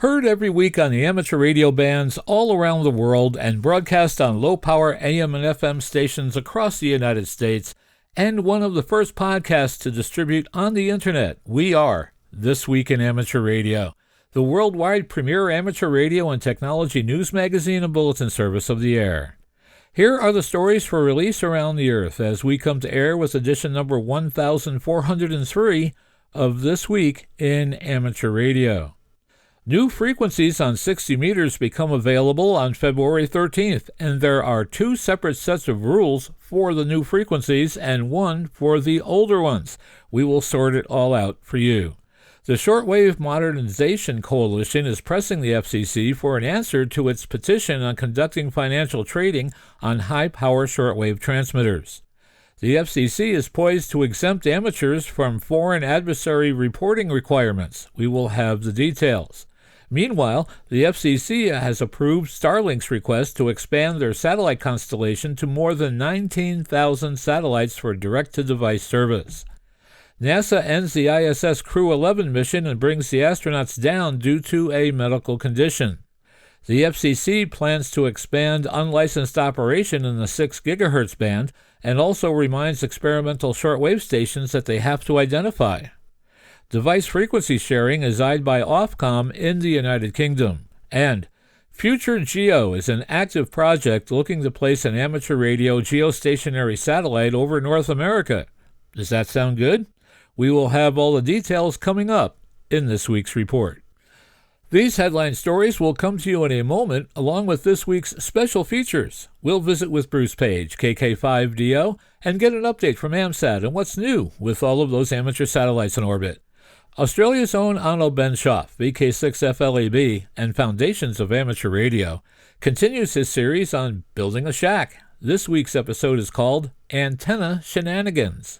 Heard every week on the amateur radio bands all around the world and broadcast on low-power AM and FM stations across the United States, and one of the first podcasts to distribute on the Internet, we are This Week in Amateur Radio, the worldwide premier amateur radio and technology news magazine and bulletin service of the air. Here are the stories for release around the Earth as we come to air with edition number 1403 of This Week in Amateur Radio. New frequencies on 60 meters become available on February 13th, and there are two separate sets of rules for the new frequencies and one for the older ones. We will sort it all out for you. The Shortwave Modernization Coalition is pressing the FCC for an answer to its petition on conducting financial trading on high-power shortwave transmitters. The FCC is poised to exempt amateurs from foreign adversary reporting requirements. We will have the details. Meanwhile, the FCC has approved Starlink's request to expand their satellite constellation to more than 19,000 satellites for direct-to-device service. NASA ends the ISS Crew 11 mission and brings the astronauts down due to a medical condition. The FCC plans to expand unlicensed operation in the 6 GHz band and also reminds experimental shortwave stations that they have to identify. Device frequency sharing is eyed by Ofcom in the United Kingdom. And Future Geo is an active project looking to place an amateur radio geostationary satellite over North America. Does that sound good? We will have all the details coming up in this week's report. These headline stories will come to you in a moment, along with this week's special features. We'll visit with Bruce Page, KK5DO, and get an update from AMSAT and what's new with all of those amateur satellites in orbit. Australia's own Onno Benshoff, VK6FLAB, and Foundations of Amateur Radio, continues his series on building a shack. This week's episode is called Antenna Shenanigans.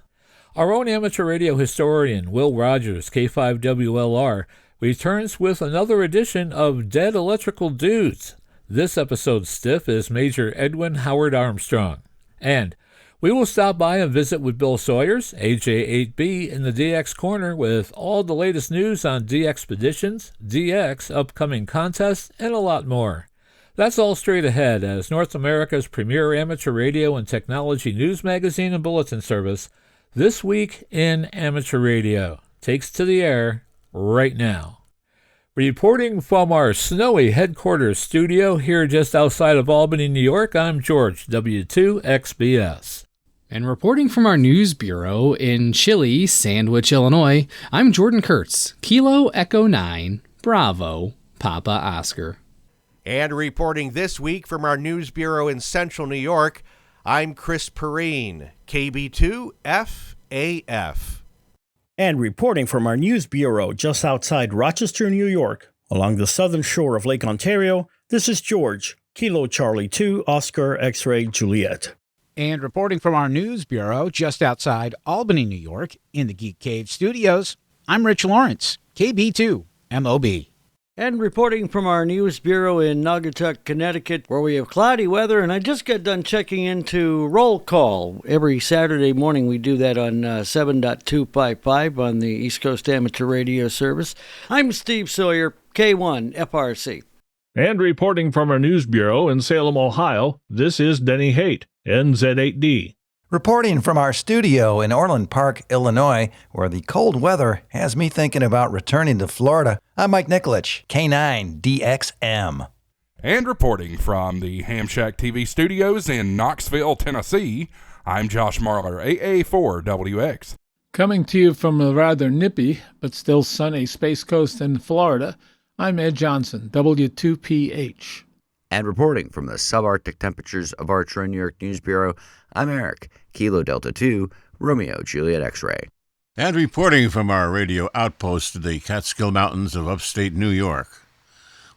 Our own amateur radio historian, Will Rogers, K5WLR, returns with another edition of Dead Electrical Dudes. This episode's stiff is Major Edwin Howard Armstrong. And we will stop by and visit with Bill Sawyers, AJ8B, in the DX Corner with all the latest news on DXpeditions, DX, upcoming contests, and a lot more. That's all straight ahead as North America's premier amateur radio and technology news magazine and bulletin service, This Week in Amateur Radio, takes to the air right now. Reporting from our snowy headquarters studio here just outside of Albany, New York, I'm George, W2XBS. And reporting from our news bureau in chilly Sandwich, Illinois, I'm Jordan Kurtz, Kilo Echo 9, Bravo, Papa Oscar. And reporting this week from our news bureau in central New York, I'm Chris Perrine, KB2FAF. And reporting from our news bureau just outside Rochester, New York, along the southern shore of Lake Ontario, this is George, Kilo Charlie 2, Oscar X-Ray Juliet. And reporting from our news bureau just outside Albany, New York, in the Geek Cave studios, I'm Rich Lawrence, KB2 MOB. And reporting from our news bureau in Naugatuck, Connecticut, where we have cloudy weather, and I just got done checking into Roll Call. Every Saturday morning we do that on 7.255 on the East Coast Amateur Radio Service. I'm Steve Sawyer, K1 FRC. And reporting from our news bureau in Salem, Ohio, this is Denny Haight, NZ8D. Reporting from our studio in Orland Park, Illinois, where the cold weather has me thinking about returning to Florida, I'm Mike Nickolich, K9DXM. And reporting from the Ham Shack TV studios in Knoxville, Tennessee, I'm Josh Marler, AA4WX. Coming to you from a rather nippy but still sunny Space Coast in Florida, I'm Ed Johnson, W2PH. And reporting from the subarctic temperatures of our True New York News Bureau, I'm Eric, Kilo Delta 2, Romeo Juliet X-Ray. And reporting from our radio outpost in the Catskill Mountains of upstate New York,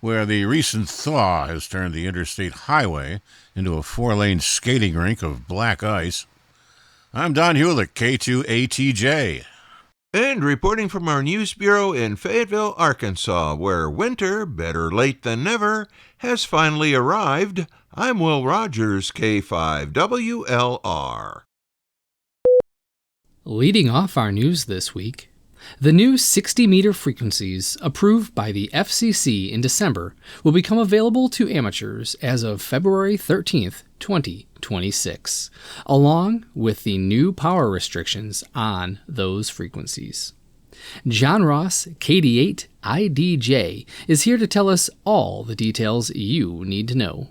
where the recent thaw has turned the interstate highway into a 4-lane skating rink of black ice, I'm Don Hewlett, K2ATJ. And reporting from our news bureau in Fayetteville, Arkansas, where winter, better late than never, has finally arrived, I'm Will Rogers, K5WLR. Leading off our news this week, The new 60-meter frequencies approved by the FCC in December will become available to amateurs as of February 13th, 2026, along with the new power restrictions on those frequencies. John Ross, KD8 IDJ, is here to tell us all the details you need to know.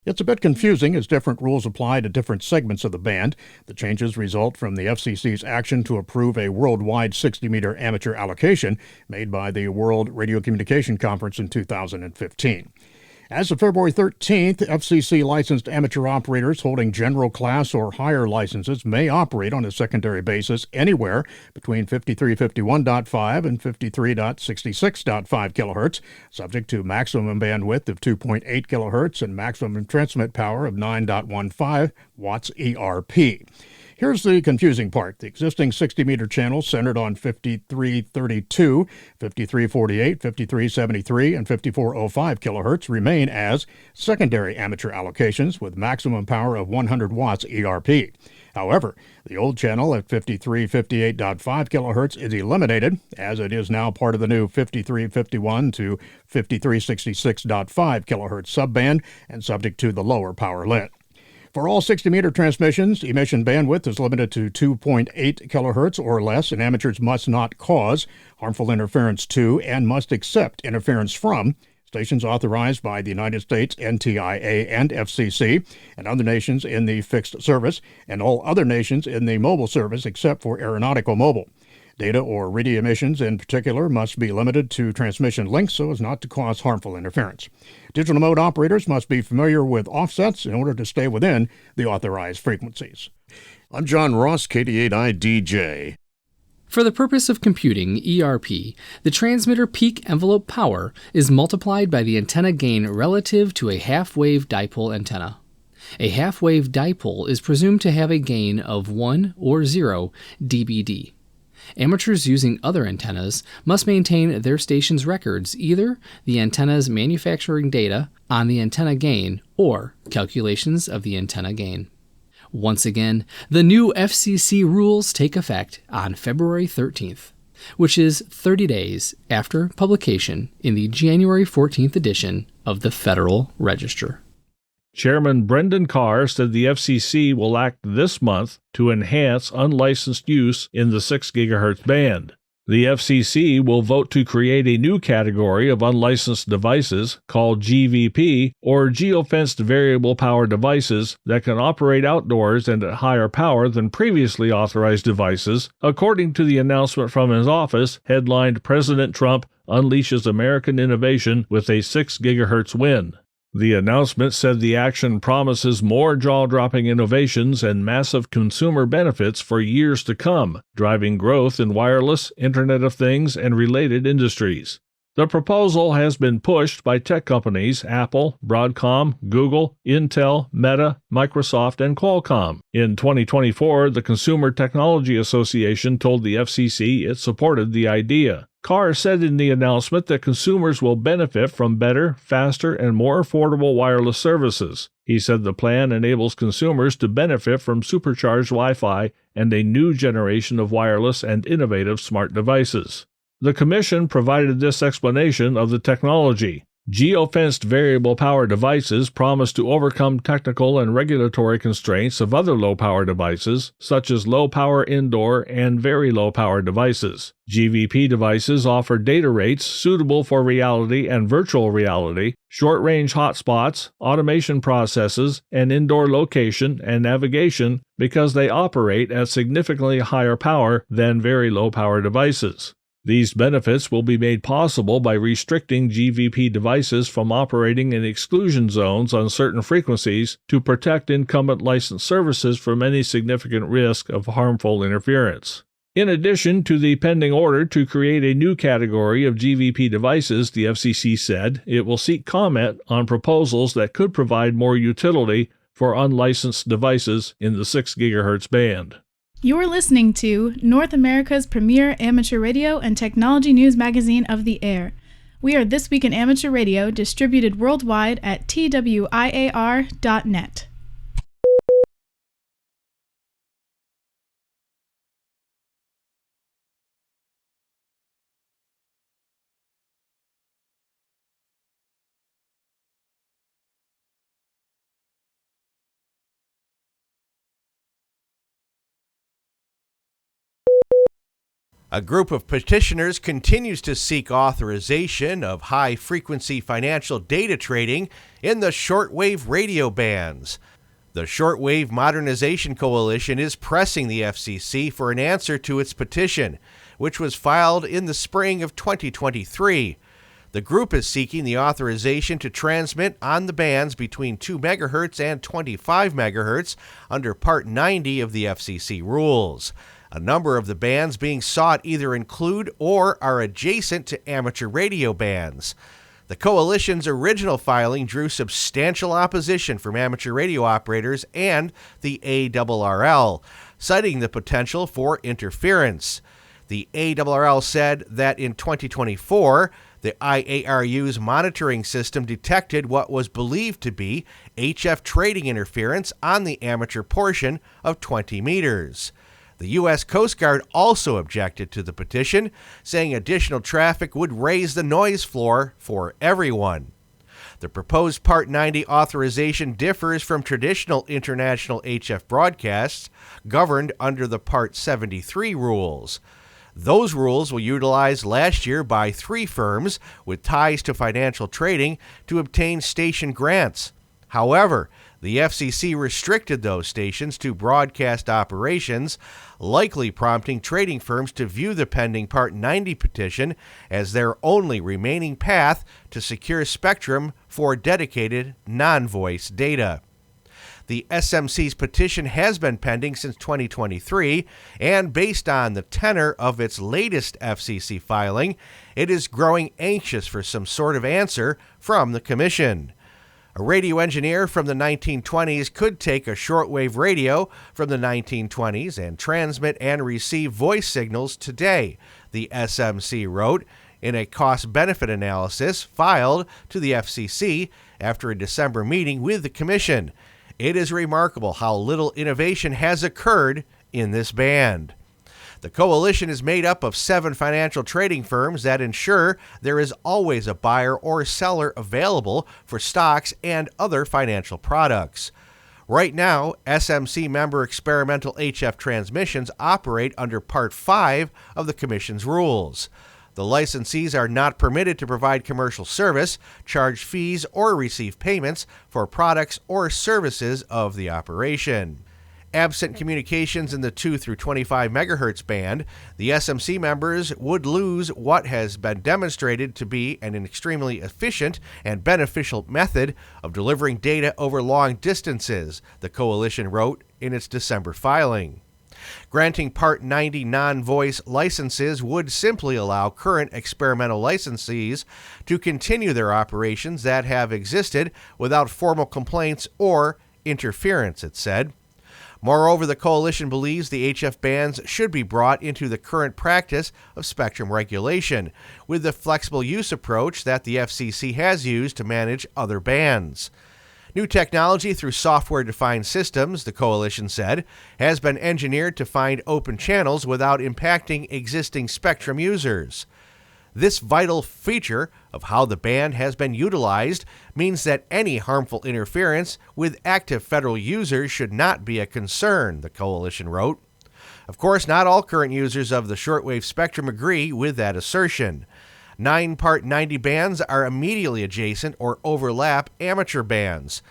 It's a bit confusing as different rules apply to different segments of the band. The changes result from the FCC's action to approve a worldwide 60-meter amateur allocation made by the World Radio Communication Conference in 2015. As of February 13th, FCC-licensed amateur operators holding general class or higher licenses may operate on a secondary basis anywhere between 5351.5 and 53.66.5 kHz, subject to maximum bandwidth of 2.8 kHz and maximum transmit power of 9.15 watts ERP. Here's the confusing part. The existing 60-meter channels centered on 5332, 5348, 5373, and 5405 kilohertz remain as secondary amateur allocations with maximum power of 100 watts ERP. However, the old channel at 5358.5 kilohertz is eliminated, as it is now part of the new 5351 to 5366.5 kilohertz subband and subject to the lower power limit. For all 60-meter transmissions, emission bandwidth is limited to 2.8 kilohertz or less, and amateurs must not cause harmful interference to and must accept interference from stations authorized by the United States NTIA and FCC and other nations in the fixed service, and all other nations in the mobile service except for aeronautical mobile. Data or radio emissions in particular must be limited to transmission links so as not to cause harmful interference. Digital mode operators must be familiar with offsets in order to stay within the authorized frequencies. I'm John Ross, KD8IDJ. For the purpose of computing ERP, the transmitter peak envelope power is multiplied by the antenna gain relative to a half-wave dipole antenna. A half-wave dipole is presumed to have a gain of 1 or 0 dBd. Amateurs using other antennas must maintain their station's records, either the antenna's manufacturing data on the antenna gain or calculations of the antenna gain. Once again, the new FCC rules take effect on February 13th, which is 30 days after publication in the January 14th edition of the Federal Register. Chairman Brendan Carr said the FCC will act this month to enhance unlicensed use in the 6 GHz band. The FCC will vote to create a new category of unlicensed devices called GVP, or Geofenced Variable Power Devices, that can operate outdoors and at higher power than previously authorized devices, according to the announcement from his office headlined "President Trump Unleashes American Innovation with a 6 GHz Win." The announcement said the action promises more jaw-dropping innovations and massive consumer benefits for years to come, driving growth in wireless, Internet of Things, and related industries. The proposal has been pushed by tech companies Apple, Broadcom, Google, Intel, Meta, Microsoft, and Qualcomm. In 2024, the Consumer Technology Association told the FCC it supported the idea. Carr said in the announcement that consumers will benefit from better, faster, and more affordable wireless services. He said the plan enables consumers to benefit from supercharged Wi-Fi and a new generation of wireless and innovative smart devices. The Commission provided this explanation of the technology. Geofenced variable power devices promise to overcome technical and regulatory constraints of other low-power devices, such as low-power indoor and very low-power devices. GVP devices offer data rates suitable for reality and virtual reality, short-range hotspots, automation processes, and indoor location and navigation because they operate at significantly higher power than very low-power devices. These benefits will be made possible by restricting GVP devices from operating in exclusion zones on certain frequencies to protect incumbent licensed services from any significant risk of harmful interference. In addition to the pending order to create a new category of GVP devices, the FCC said it will seek comment on proposals that could provide more utility for unlicensed devices in the 6 GHz band. You're listening to North America's premier amateur radio and technology news magazine of the air. We are This Week in Amateur Radio, distributed worldwide at twiar.net. A group of petitioners continues to seek authorization of high-frequency financial data trading in the shortwave radio bands. The Shortwave Modernization Coalition is pressing the FCC for an answer to its petition, which was filed in the spring of 2023. The group is seeking the authorization to transmit on the bands between 2 MHz and 25 MHz under Part 90 of the FCC rules. A number of the bands being sought either include or are adjacent to amateur radio bands. The coalition's original filing drew substantial opposition from amateur radio operators and the ARRL, citing the potential for interference. The ARRL said that in 2024, the IARU's monitoring system detected what was believed to be HF trading interference on the amateur portion of 20 meters. The U.S. Coast Guard also objected to the petition, saying additional traffic would raise the noise floor for everyone. The proposed Part 90 authorization differs from traditional international HF broadcasts governed under the Part 73 rules. Those rules were utilized last year by 3 firms with ties to financial trading to obtain station grants. However, the FCC restricted those stations to broadcast operations, likely prompting trading firms to view the pending Part 90 petition as their only remaining path to secure spectrum for dedicated non-voice data. The SMC's petition has been pending since 2023, and based on the tenor of its latest FCC filing, it is growing anxious for some sort of answer from the Commission. A radio engineer from the 1920s could take a shortwave radio from the 1920s and transmit and receive voice signals today, the SMC wrote in a cost-benefit analysis filed to the FCC after a December meeting with the Commission. It is remarkable how little innovation has occurred in this band. The coalition is made up of 7 financial trading firms that ensure there is always a buyer or seller available for stocks and other financial products. Right now, SMC member experimental HF transmissions operate under Part 5 of the Commission's rules. The licensees are not permitted to provide commercial service, charge fees, or receive payments for products or services of the operation. Absent communications in the 2 through 25 MHz band, the SMC members would lose what has been demonstrated to be an extremely efficient and beneficial method of delivering data over long distances, the coalition wrote in its December filing. Granting Part 90 non-voice licenses would simply allow current experimental licensees to continue their operations that have existed without formal complaints or interference, it said. Moreover, the coalition believes the HF bands should be brought into the current practice of spectrum regulation, with the flexible use approach that the FCC has used to manage other bands. New technology through software-defined systems, the coalition said, has been engineered to find open channels without impacting existing spectrum users. This vital feature of how the band has been utilized means that any harmful interference with active federal users should not be a concern, the coalition wrote. Of course, not all current users of the shortwave spectrum agree with that assertion. 9 Part 90 bands are immediately adjacent or overlap amateur bands.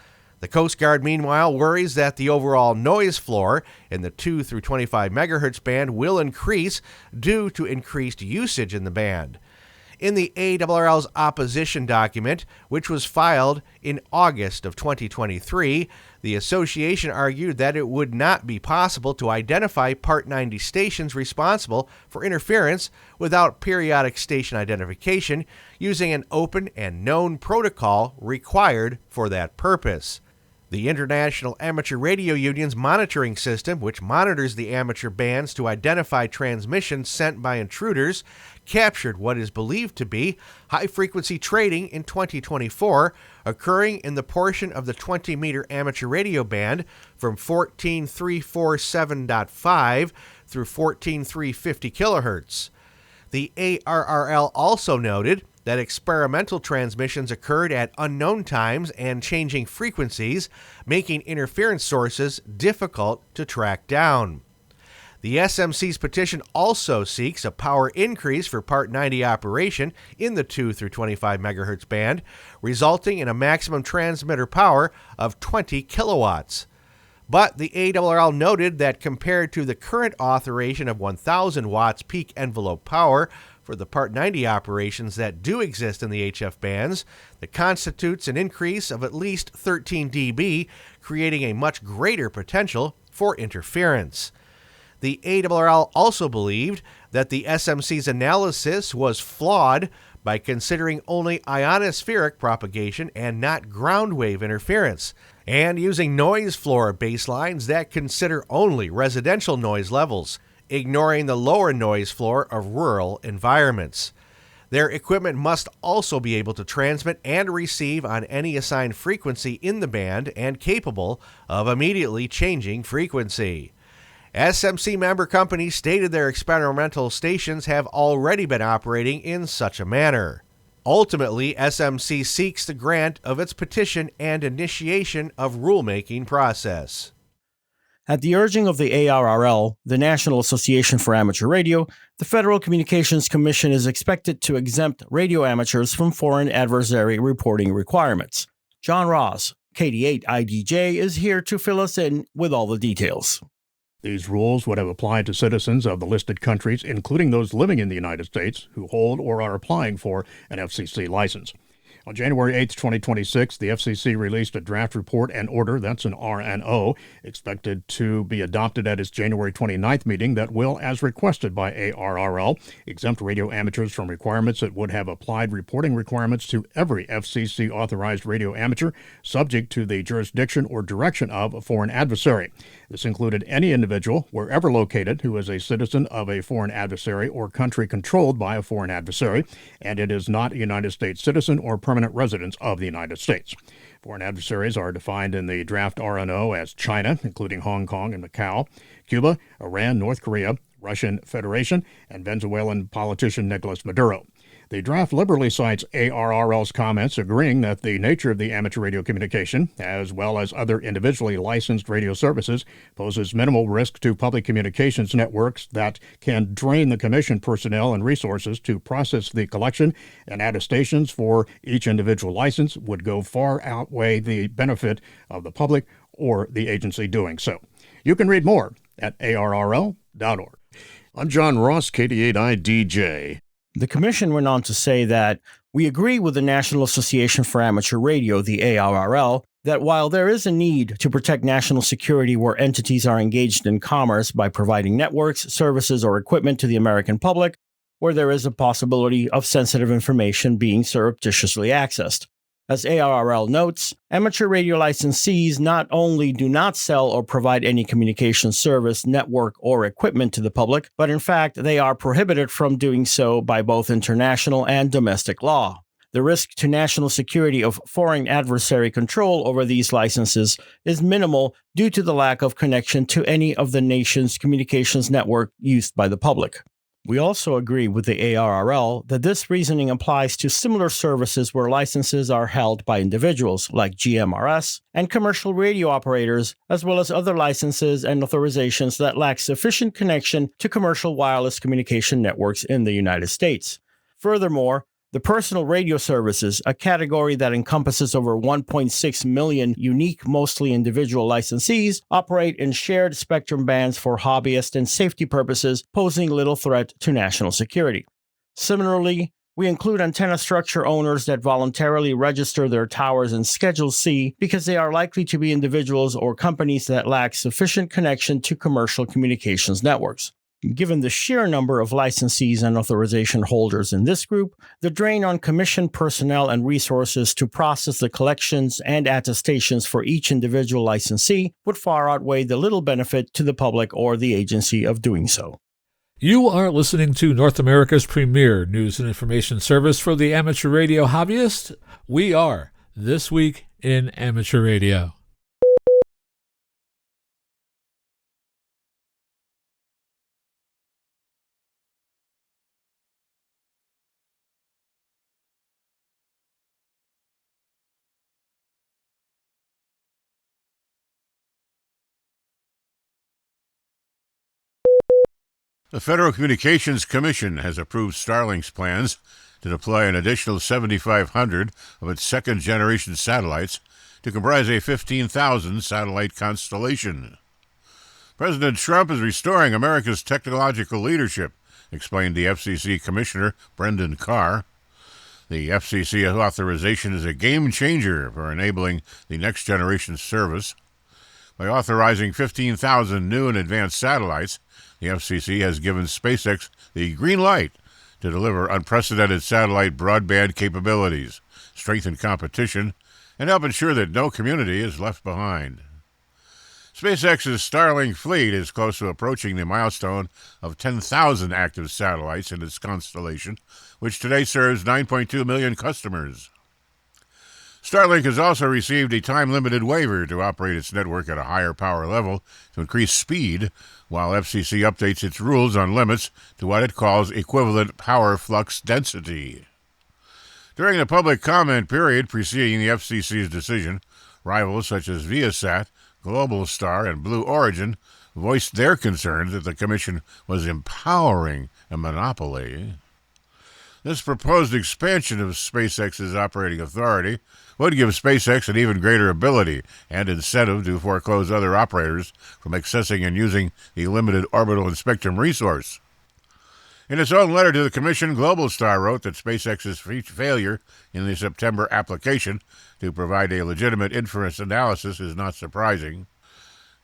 The Coast Guard, meanwhile, worries that the overall noise floor in the 2 through 25 MHz band will increase due to increased usage in the band. In the ARRL's opposition document, which was filed in August of 2023, the association argued that it would not be possible to identify Part 90 stations responsible for interference without periodic station identification using an open and known protocol required for that purpose. The International Amateur Radio Union's monitoring system, which monitors the amateur bands to identify transmissions sent by intruders, captured what is believed to be high-frequency trading in 2024, occurring in the portion of the 20-meter amateur radio band from 14,347.5 through 14,350 kilohertz. The ARRL also noted that experimental transmissions occurred at unknown times and changing frequencies, making interference sources difficult to track down. The SMC's petition also seeks a power increase for Part 90 operation in the 2 through 25 MHz band, resulting in a maximum transmitter power of 20 kilowatts. But the ARRL noted that compared to the current authorization of 1,000 watts peak envelope power for the Part 90 operations that do exist in the HF bands, that constitutes an increase of at least 13 dB, creating a much greater potential for interference. The ARRL also believed that the SMC's analysis was flawed by considering only ionospheric propagation and not ground wave interference, and using noise floor baselines that consider only residential noise levels, ignoring the lower noise floor of rural environments. Their equipment must also be able to transmit and receive on any assigned frequency in the band and capable of immediately changing frequency. SMC member companies stated their experimental stations have already been operating in such a manner. Ultimately, SMC seeks the grant of its petition and initiation of rulemaking process. At the urging of the ARRL, the National Association for Amateur Radio, the Federal Communications Commission is expected to exempt radio amateurs from foreign adversary reporting requirements. John Ross, KD8IDJ, is here to fill us in with all the details. These rules would have applied to citizens of the listed countries, including those living in the United States, who hold or are applying for an FCC license. On January 8, 2026, the FCC released a draft report and order, that's an RNO, expected to be adopted at its January 29th meeting that will, as requested by ARRL, exempt radio amateurs from requirements that would have applied reporting requirements to every FCC-authorized radio amateur, subject to the jurisdiction or direction of a foreign adversary. This included any individual, wherever located, who is a citizen of a foreign adversary or country controlled by a foreign adversary, and it is not a United States citizen or permanent residents of the United States. Foreign adversaries are defined in the draft RNO as China, including Hong Kong and Macau, Cuba, Iran, North Korea, Russian Federation, and Venezuelan politician Nicolas Maduro. The draft liberally cites ARRL's comments agreeing that the nature of the amateur radio communication, as well as other individually licensed radio services, poses minimal risk to public communications networks that can drain the commission personnel and resources to process the collection, and attestations for each individual license would go far outweigh the benefit of the public or the agency doing so. You can read more at arrl.org. I'm John Ross, KD8IDJ. The Commission went on to say that we agree with the National Association for Amateur Radio, the ARRL, that while there is a need to protect national security where entities are engaged in commerce by providing networks, services, or equipment to the American public, where there is a possibility of sensitive information being surreptitiously accessed. As ARRL notes, amateur radio licensees not only do not sell or provide any communication service, network, or equipment to the public, but in fact, they are prohibited from doing so by both international and domestic law. The risk to national security of foreign adversary control over these licenses is minimal due to the lack of connection to any of the nation's communications network used by the public. We also agree with the ARRL that this reasoning applies to similar services where licenses are held by individuals, like GMRS, and commercial radio operators, as well as other licenses and authorizations that lack sufficient connection to commercial wireless communication networks in the United States. Furthermore, the personal radio services, a category that encompasses over 1.6 million unique, mostly individual licensees, operate in shared spectrum bands for hobbyist and safety purposes, posing little threat to national security. Similarly, we include antenna structure owners that voluntarily register their towers in Schedule C because they are likely to be individuals or companies that lack sufficient connection to commercial communications networks. Given the sheer number of licensees and authorization holders in this group, the drain on commission personnel and resources to process the collections and attestations for each individual licensee would far outweigh the little benefit to the public or the agency of doing so. You are listening to North America's premier news and information service for the amateur radio hobbyist. We are This Week in Amateur Radio. The Federal Communications Commission has approved Starlink's plans to deploy an additional 7,500 of its second-generation satellites to comprise a 15,000-satellite constellation. President Trump is restoring America's technological leadership, explained the FCC Commissioner Brendan Carr. The FCC authorization is a game-changer for enabling the next-generation service. By authorizing 15,000 new and advanced satellites, the FCC has given SpaceX the green light to deliver unprecedented satellite broadband capabilities, strengthen competition, and help ensure that no community is left behind. SpaceX's Starlink fleet is close to approaching the milestone of 10,000 active satellites in its constellation, which today serves 9.2 million customers. Starlink has also received a time-limited waiver to operate its network at a higher power level to increase speed, while FCC updates its rules on limits to what it calls equivalent power flux density. During the public comment period preceding the FCC's decision, rivals such as Viasat, Globalstar, and Blue Origin voiced their concerns that the Commission was empowering a monopoly. This proposed expansion of SpaceX's operating authority would give SpaceX an even greater ability and incentive to foreclose other operators from accessing and using the limited orbital and spectrum resource. In its own letter to the Commission, Globalstar wrote that SpaceX's failure in the September application to provide a legitimate inference analysis is not surprising.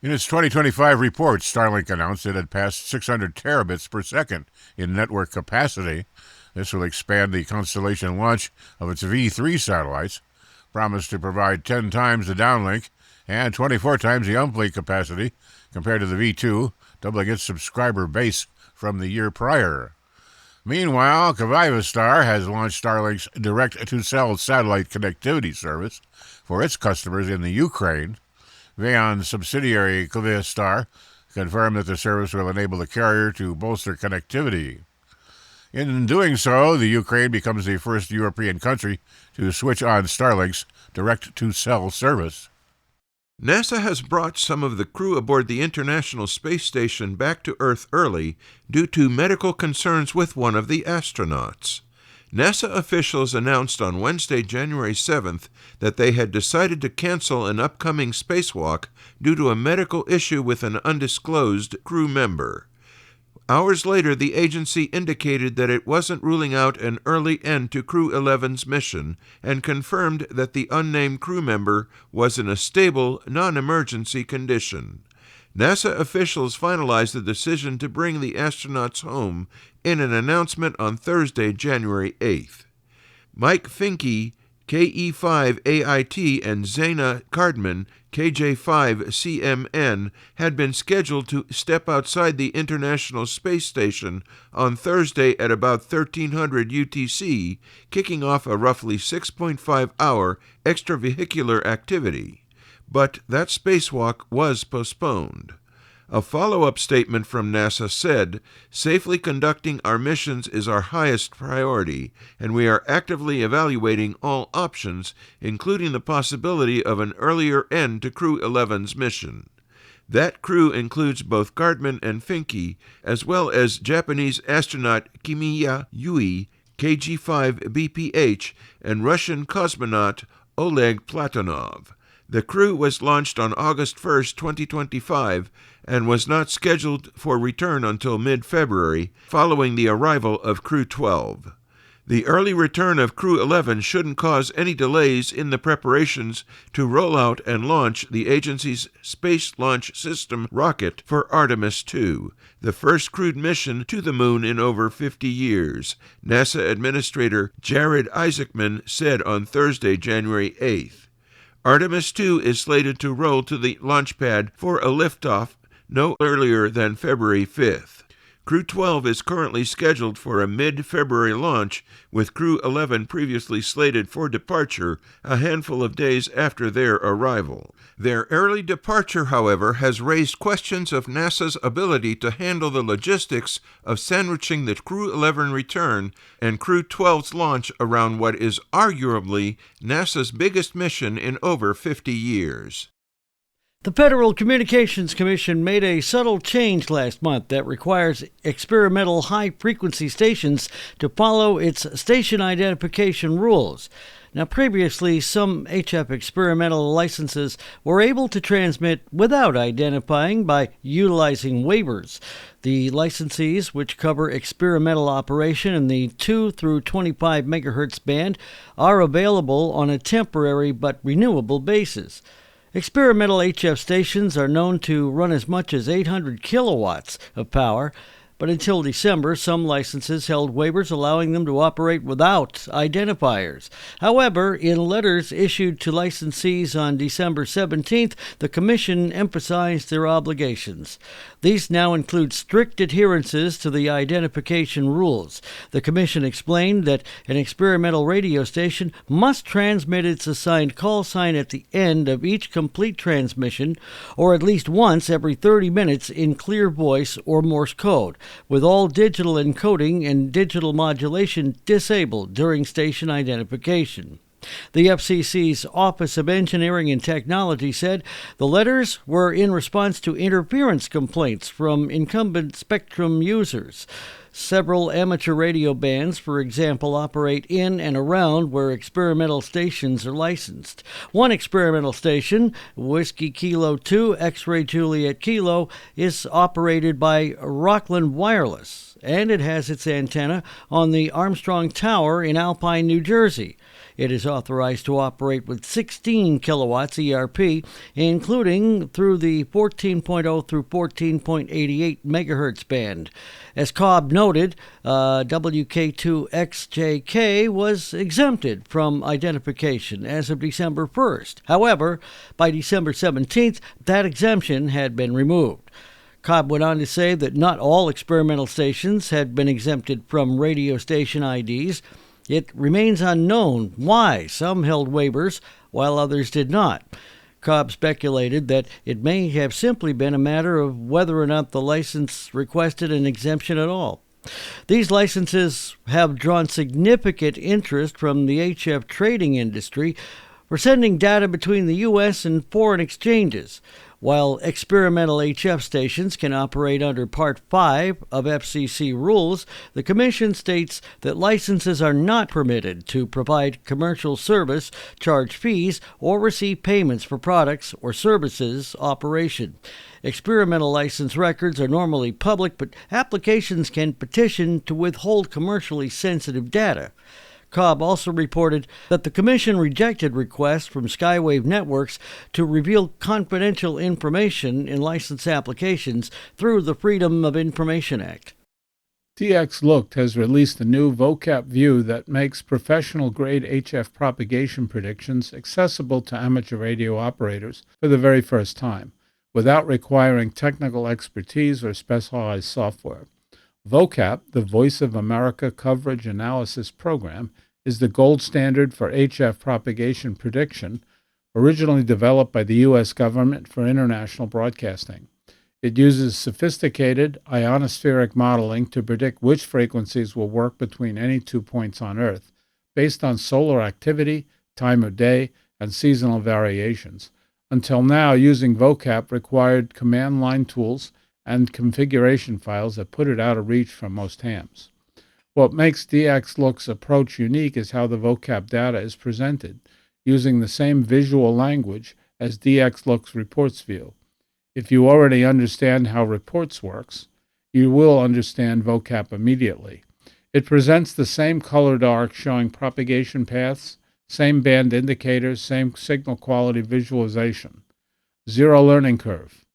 In its 2025 report, Starlink announced it had passed 600 terabits per second in network capacity. This will expand the constellation launch of its V3 satellites, promised to provide 10 times the downlink and 24 times the uplink capacity compared to the V2, doubling its subscriber base from the year prior. Meanwhile, Kyivstar has launched Starlink's direct-to-cell satellite connectivity service for its customers in the Ukraine. VEON subsidiary Kyivstar confirmed that the service will enable the carrier to bolster connectivity. In doing so, the Ukraine becomes the first European country to switch on Starlink's direct-to-cell service. NASA has brought some of the crew aboard the International Space Station back to Earth early due to medical concerns with one of the astronauts. NASA officials announced on Wednesday, January 7th, that they had decided to cancel an upcoming spacewalk due to a medical issue with an undisclosed crew member. Hours later, the agency indicated that it wasn't ruling out an early end to Crew 11's mission and confirmed that the unnamed crew member was in a stable, non-emergency condition. NASA officials finalized the decision to bring the astronauts home in an announcement on Thursday, January 8th. Mike Finke, KE5AIT, and Zaina Cardman, KJ5CMN, had been scheduled to step outside the International Space Station on Thursday at about 1300 UTC, kicking off a roughly 6.5-hour extravehicular activity. But that spacewalk was postponed. A follow-up statement from NASA said, "Safely conducting our missions is our highest priority, and we are actively evaluating all options, including the possibility of an earlier end to Crew 11's mission." That crew includes both Cardman and Finke, as well as Japanese astronaut Kimiya Yui, KG5BPH, and Russian cosmonaut Oleg Platonov. The crew was launched on August 1, 2025, and was not scheduled for return until mid-February, following the arrival of Crew 12. The early return of Crew 11 shouldn't cause any delays in the preparations to roll out and launch the agency's Space Launch System rocket for Artemis II, the first crewed mission to the moon in over 50 years, NASA Administrator Jared Isaacman said on Thursday, January 8th. Artemis II is slated to roll to the launch pad for a liftoff no earlier than February 5th. Crew 12 is currently scheduled for a mid-February launch, with Crew 11 previously slated for departure a handful of days after their arrival. Their early departure, however, has raised questions of NASA's ability to handle the logistics of sandwiching the Crew 11 return and Crew 12's launch around what is arguably NASA's biggest mission in over 50 years. The Federal Communications Commission made a subtle change last month that requires experimental high-frequency stations to follow its station identification rules. Now, previously, some HF experimental licenses were able to transmit without identifying by utilizing waivers. The licensees, which cover experimental operation in the 2 through 25 megahertz band, are available on a temporary but renewable basis. Experimental HF stations are known to run as much as 800 kilowatts of power, but until December, some licenses held waivers allowing them to operate without identifiers. However, in letters issued to licensees on December 17th, the Commission emphasized their obligations. These now include strict adherences to the identification rules. The Commission explained that an experimental radio station must transmit its assigned call sign at the end of each complete transmission, or at least once every 30 minutes in clear voice or Morse code, with all digital encoding and digital modulation disabled during station identification. The FCC's Office of Engineering and Technology said the letters were in response to interference complaints from incumbent spectrum users. Several amateur radio bands, for example, operate in and around where experimental stations are licensed. One experimental station, Whiskey Kilo 2 X-Ray Juliet Kilo, is operated by Rockland Wireless, and it has its antenna on the Armstrong Tower in Alpine, New Jersey. It is authorized to operate with 16 kilowatts ERP, including through the 14.0 through 14.88 megahertz band. As Cobb noted, WK2XJK was exempted from identification as of December 1st. However, by December 17th, that exemption had been removed. Cobb went on to say that not all experimental stations had been exempted from radio station IDs. It remains unknown why some held waivers while others did not. Cobb speculated that it may have simply been a matter of whether or not the license requested an exemption at all. These licenses have drawn significant interest from the HF trading industry for sending data between the U.S. and foreign exchanges. While experimental HF stations can operate under Part 5 of FCC rules, the Commission states that licenses are not permitted to provide commercial service, charge fees, or receive payments for products or services operation. Experimental license records are normally public, but applications can petition to withhold commercially sensitive data. Cobb also reported that the Commission rejected requests from Skywave Networks to reveal confidential information in license applications through the Freedom of Information Act. DX Looked has released a new vocab view that makes professional-grade HF propagation predictions accessible to amateur radio operators for the very first time, without requiring technical expertise or specialized software. VOCAP, the Voice of America Coverage Analysis Program, is the gold standard for HF propagation prediction, originally developed by the U.S. government for international broadcasting. It uses sophisticated ionospheric modeling to predict which frequencies will work between any 2 points on Earth, based on solar activity, time of day, and seasonal variations. Until now, using VOCAP required command line tools and configuration files that put it out of reach from most hams. What makes DX Look's approach unique is how the vocab data is presented, using the same visual language as DX Look's reports view. If you already understand how reports works, you will understand vocab immediately. It presents the same colored arc showing propagation paths, same band indicators, same signal quality visualization. Zero learning curve.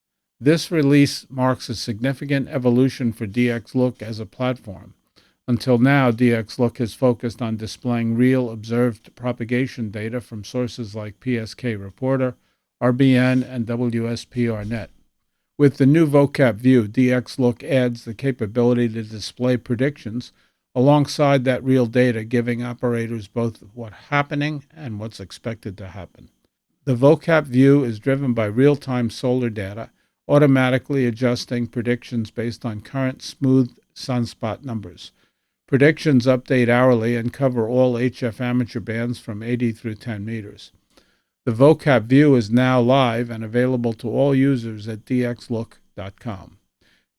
This release marks a significant evolution for DX Look as a platform. Until now, DX Look has focused on displaying real observed propagation data from sources like PSK Reporter, RBN, and WSPRnet. With the new vocab view, DX Look adds the capability to display predictions alongside that real data, giving operators both what's happening and what's expected to happen. The vocab view is driven by real-time solar data, automatically adjusting predictions based on current smooth sunspot numbers. Predictions update hourly and cover all HF amateur bands from 80 through 10 meters. The vocab view is now live and available to all users at dxlook.com.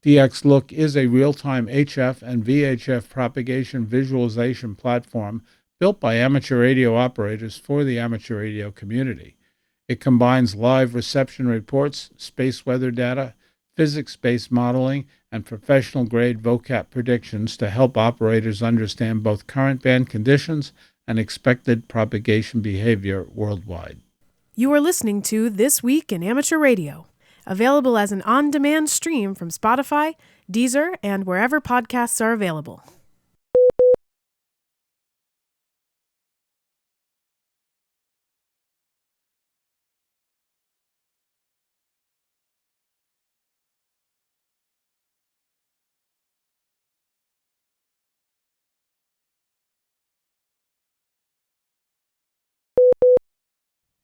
DXLook is a real-time HF and VHF propagation visualization platform built by amateur radio operators for the amateur radio community. It combines live reception reports, space weather data, physics-based modeling, and professional-grade vocab predictions to help operators understand both current band conditions and expected propagation behavior worldwide. You are listening to This Week in Amateur Radio, available as an on-demand stream from Spotify, Deezer, and wherever podcasts are available.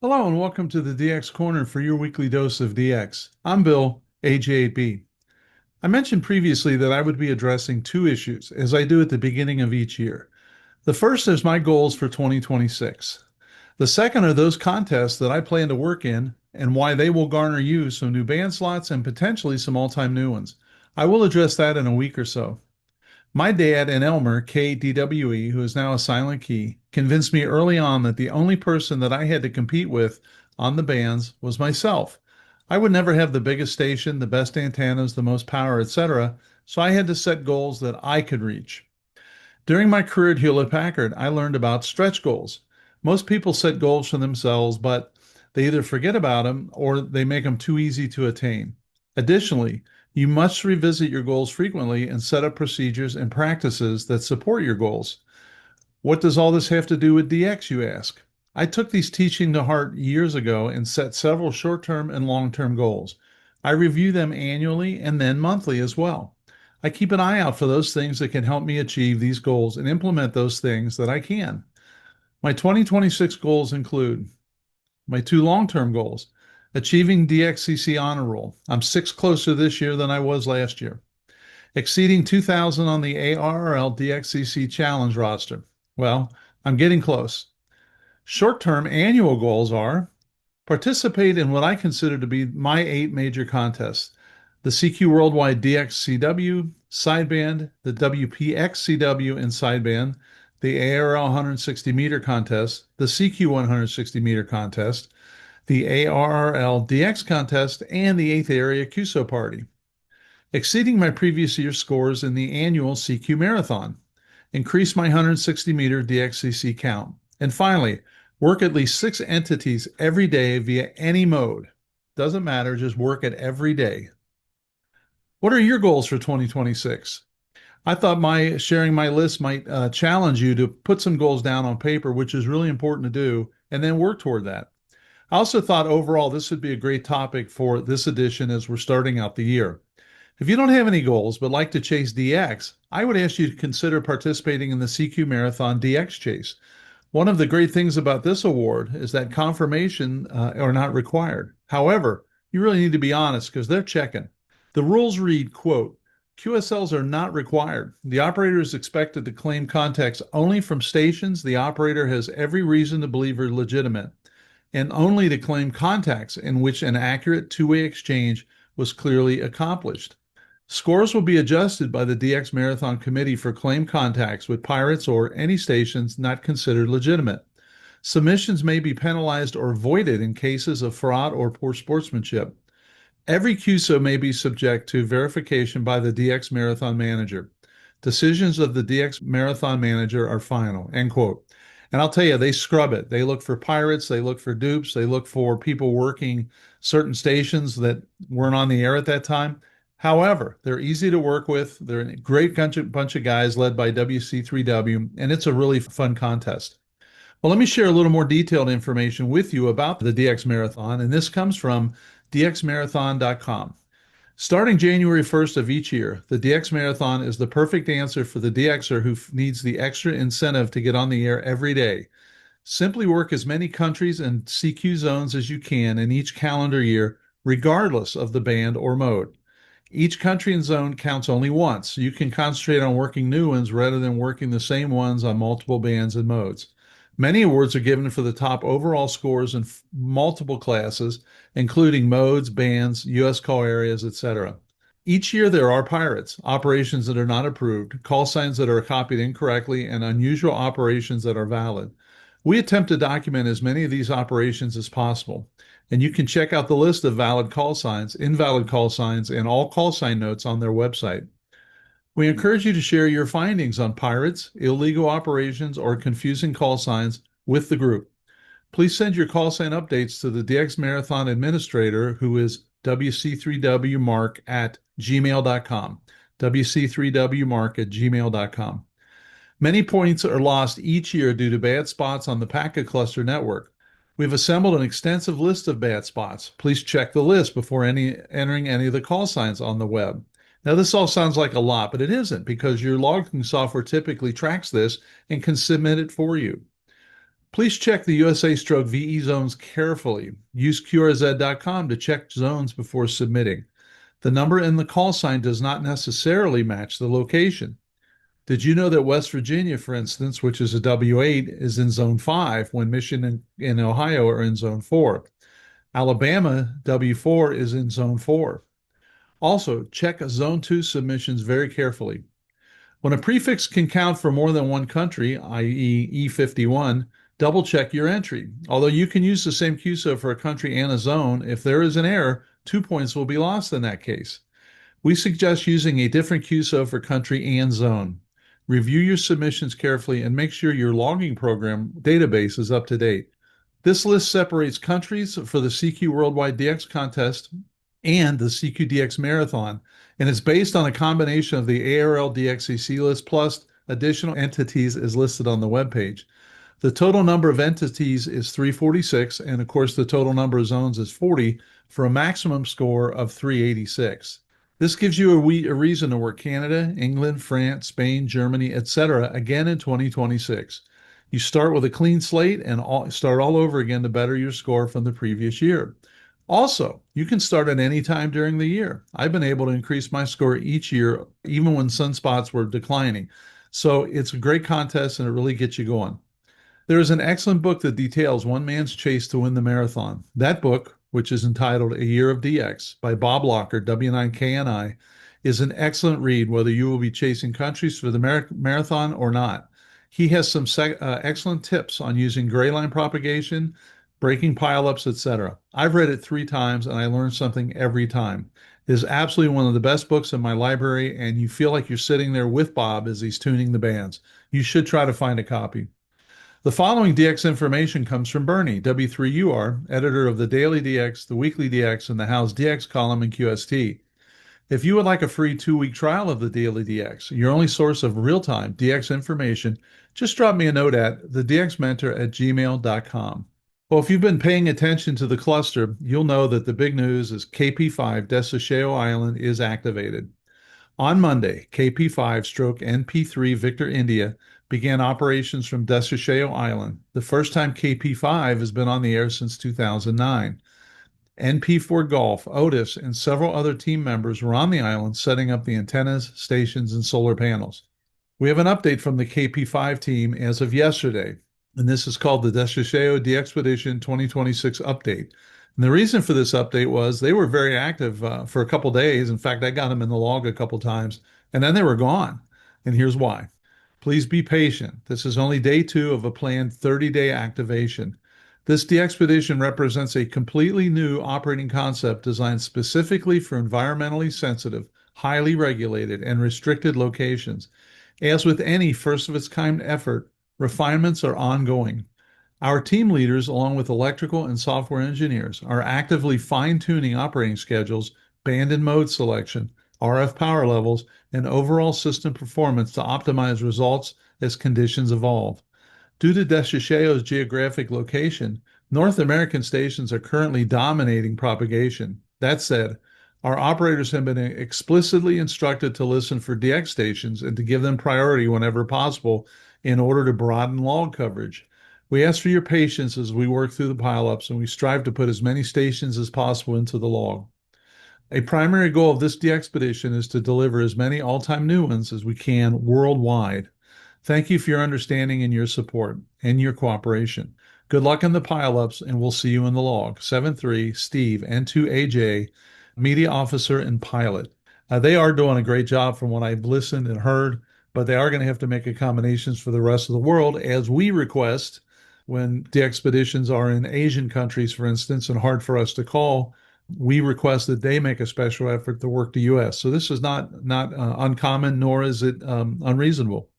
Hello and welcome to the DX Corner for your weekly dose of DX. I'm Bill, AJ8B. I mentioned previously that I would be addressing two issues, as I do at the beginning of each year. The first is my goals for 2026. The second are those contests that I plan to work in and why they will garner you some new band slots and potentially some all-time new ones. I will address that in a week or so. My dad and Elmer, KDWE, who is now a silent key, convinced me early on that the only person that I had to compete with on the bands was myself. I would never have the biggest station, the best antennas, the most power, etc., so I had to set goals that I could reach. During my career at Hewlett-Packard, I learned about stretch goals. Most people set goals for themselves, but they either forget about them or they make them too easy to attain. Additionally, you must revisit your goals frequently and set up procedures and practices that support your goals. What does all this have to do with DX, you ask? I took these teachings to heart years ago and set several short-term and long-term goals. I review them annually and then monthly as well. I keep an eye out for those things that can help me achieve these goals and implement those things that I can. My 2026 goals include my two long-term goals. Achieving DXCC honor roll. I'm 6 closer this year than I was last year. Exceeding 2,000 on the ARRL DXCC challenge roster. Well, I'm getting close. Short-term annual goals are participate in what I consider to be my 8 major contests. The CQ Worldwide DXCW sideband, the WPXCW in sideband, the ARL 160 meter contest, the CQ 160 meter contest, the ARRL DX contest, and the 8th area QSO party. Exceeding my previous year's scores in the annual CQ marathon. Increase my 160 meter DXCC count. And finally, work at least 6 entities every day via any mode. Doesn't matter, just work it every day. What are your goals for 2026? I thought sharing my list might challenge you to put some goals down on paper, which is really important to do, and then work toward that. I also thought overall this would be a great topic for this edition as we're starting out the year. If you don't have any goals but like to chase DX, I would ask you to consider participating in the CQ Marathon DX Chase. One of the great things about this award is that confirmation are not required. However, you really need to be honest because they're checking. The rules read, quote, QSLs are not required. The operator is expected to claim contacts only from stations the operator has every reason to believe are legitimate, and only to claim contacts in which an accurate two-way exchange was clearly accomplished. Scores will be adjusted by the DX Marathon Committee for claim contacts with pirates or any stations not considered legitimate. Submissions may be penalized or voided in cases of fraud or poor sportsmanship. Every QSO may be subject to verification by the DX Marathon Manager. Decisions of the DX Marathon Manager are final, end quote. And I'll tell you, they scrub it. They look for pirates, they look for dupes, they look for people working certain stations that weren't on the air at that time. However, they're easy to work with. They're a great bunch of guys led by WC3W, and it's a really fun contest. Well, let me share a little more detailed information with you about the DX Marathon, and this comes from dxmarathon.com. Starting January 1st of each year, the DX Marathon is the perfect answer for the DXer who needs the extra incentive to get on the air every day. Simply work as many countries and CQ zones as you can in each calendar year, regardless of the band or mode. Each country and zone counts only once, so you can concentrate on working new ones rather than working the same ones on multiple bands and modes. Many awards are given for the top overall scores in multiple classes, including modes, bands, U.S. call areas, etc. Each year there are pirates, operations that are not approved, call signs that are copied incorrectly, and unusual operations that are valid. We attempt to document as many of these operations as possible, and you can check out the list of valid call signs, invalid call signs, and all call sign notes on their website. We encourage you to share your findings on pirates, illegal operations, or confusing call signs with the group. Please send your call sign updates to the DX Marathon Administrator, who is wc3wmark@gmail.com. wc3wmark@gmail.com. Many points are lost each year due to bad spots on the packet cluster network. We've assembled an extensive list of bad spots. Please check the list before entering any of the call signs on the web. Now, this all sounds like a lot, but it isn't, because your logging software typically tracks this and can submit it for you. Please check the USA/VE zones carefully. Use QRZ.com to check zones before submitting. The number in the call sign does not necessarily match the location. Did you know that West Virginia, for instance, which is a W8, is in Zone 5 when Michigan and Ohio are in Zone 4? Alabama, W4, is in Zone 4. Also, check Zone 2 submissions very carefully. When a prefix can count for more than one country, i.e. E51, double-check your entry. Although you can use the same QSO for a country and a zone, if there is an error, 2 points will be lost in that case. We suggest using a different QSO for country and zone. Review your submissions carefully and make sure your logging program database is up to date. This list separates countries for the CQ Worldwide DX Contest and the CQ DX Marathon, and it's based on a combination of the ARL DXCC list plus additional entities as listed on the webpage. The total number of entities is 346, and of course the total number of zones is 40 for a maximum score of 386. This gives you a reason to work Canada, England, France, Spain, Germany, etc. again in 2026. You start with a clean slate and start all over again to better your score from the previous year. Also, you can start at any time during the year. I've been able to increase my score each year, even when sunspots were declining. So it's a great contest and it really gets you going. There is an excellent book that details one man's chase to win the marathon. That book, which is entitled A Year of DX by Bob Locker, W9KNI, is an excellent read whether you will be chasing countries for the marathon or not. He has some excellent tips on using gray line propagation, breaking pileups, etc. I've read it 3 times and I learned something every time. It is absolutely one of the best books in my library, and you feel like you're sitting there with Bob as he's tuning the bands. You should try to find a copy. The following DX information comes from Bernie, W3UR, editor of the Daily DX, the Weekly DX, and the How's DX column in QST. If you would like a free 2-week trial of the Daily DX, your only source of real-time DX information, just drop me a note at thedxmentor@gmail.com. Well, if you've been paying attention to the cluster, you'll know that the big news is KP5 Desasheo Island is activated. On Monday, KP5/NP3 Victor India began operations from Desasheo Island, the first time KP5 has been on the air since 2009. NP4 Golf, Otis, and several other team members were on the island setting up the antennas, stations, and solar panels. We have an update from the KP5 team as of yesterday, and this is called the Desasheo DXpedition 2026 update. And the reason for this update was they were very active for a couple days. In fact, I got them in the log a couple times, and then they were gone. And here's why. Please be patient. This is only day 2 of a planned 30-day activation. This DXpedition represents a completely new operating concept designed specifically for environmentally sensitive, highly regulated, and restricted locations. As with any first-of-its-kind effort, refinements are ongoing. Our team leaders, along with electrical and software engineers, are actively fine-tuning operating schedules, band and mode selection, RF power levels, and overall system performance to optimize results as conditions evolve. Due to Desasheo's geographic location, North American stations are currently dominating propagation. That said, our operators have been explicitly instructed to listen for DX stations and to give them priority whenever possible in order to broaden log coverage. We ask for your patience as we work through the pileups, and we strive to put as many stations as possible into the log. A primary goal of this DXpedition is to deliver as many all-time new ones as we can worldwide. Thank you for your understanding and your support and your cooperation. Good luck in the pileups, and we'll see you in the log. 7-3, Steve, N2AJ, Media Officer and Pilot. They are doing a great job from what I've listened and heard, but they are going to have to make accommodations for the rest of the world, as we request when the expeditions are in Asian countries, for instance, and hard for us to call. We request that they make a special effort to work the U.S. So this is not uncommon, nor is it unreasonable.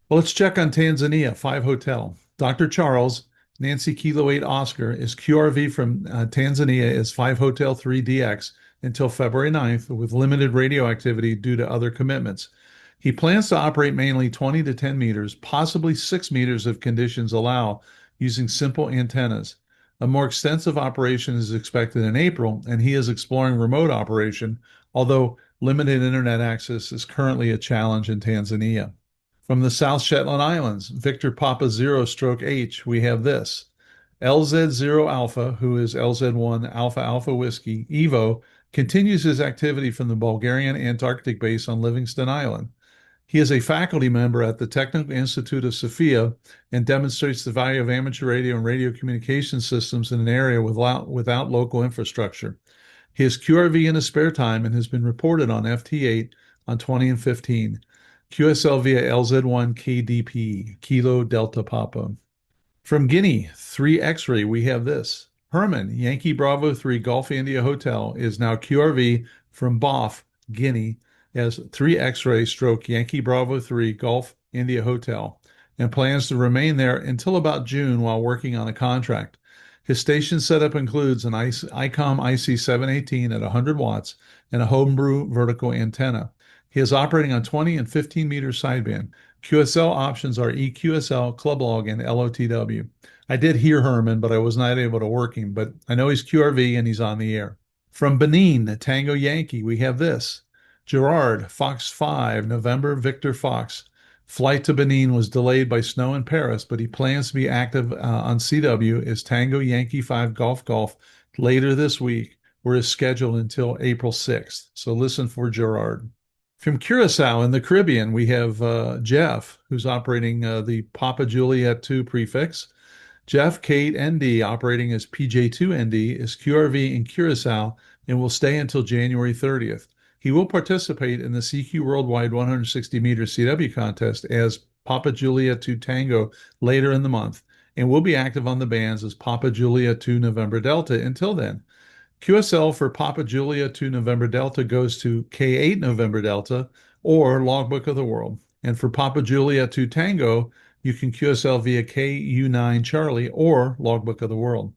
Well, let's check on Tanzania, 5 Hotel. Dr. Charles, Nancy Kilo 8 Oscar, is QRV from Tanzania is 5 Hotel 3DX until February 9th with limited radio activity due to other commitments. He plans to operate mainly 20 to 10 meters, possibly 6 meters if conditions allow, using simple antennas. A more extensive operation is expected in April, and he is exploring remote operation, although limited internet access is currently a challenge in Tanzania. From the South Shetland Islands, Victor Papa Zero Stroke H, we have this. LZ0 Alpha, who is LZ1 Alpha Alpha Whiskey, Evo, continues his activity from the Bulgarian Antarctic base on Livingston Island. He is a faculty member at the Technical Institute of Sofia and demonstrates the value of amateur radio and radio communication systems in an area without local infrastructure. He has QRV in his spare time and has been reported on FT8 on 20 and 15. QSL via LZ1 KDP, Kilo Delta Papa. From Guinea, 3 X-ray, we have this. Herman, Yankee Bravo 3 Golf India Hotel, is now QRV from BOF, Guinea, as 3 X-ray stroke Yankee Bravo 3 Golf India Hotel, and plans to remain there until about June while working on a contract. His station setup includes an ICOM IC718 at 100 watts and a homebrew vertical antenna. He is operating on 20 and 15 meter sideband. QSL options are EQSL, Clublog, and LOTW. I did hear Herman, but I was not able to work him, but I know he's QRV and he's on the air. From Benin, Tango Yankee, we have this. Gerard, Fox 5, November Victor Fox. Flight to Benin was delayed by snow in Paris, but he plans to be active on CW as Tango Yankee 5 Golf later this week, where is scheduled until April 6th. So listen for Gerard. From Curacao in the Caribbean, we have Jeff, who's operating the Papa Juliet 2 prefix. Jeff Kate ND, operating as PJ2ND, is QRV in Curacao and will stay until January 30th. He will participate in the CQ Worldwide 160-meter CW contest as Papa Juliet 2 Tango later in the month and will be active on the bands as Papa Juliet 2 November Delta until then. QSL for Papa Julia 2 November Delta goes to K8 November Delta or Logbook of the World. And for Papa Julia 2 Tango, you can QSL via KU9 Charlie or Logbook of the World.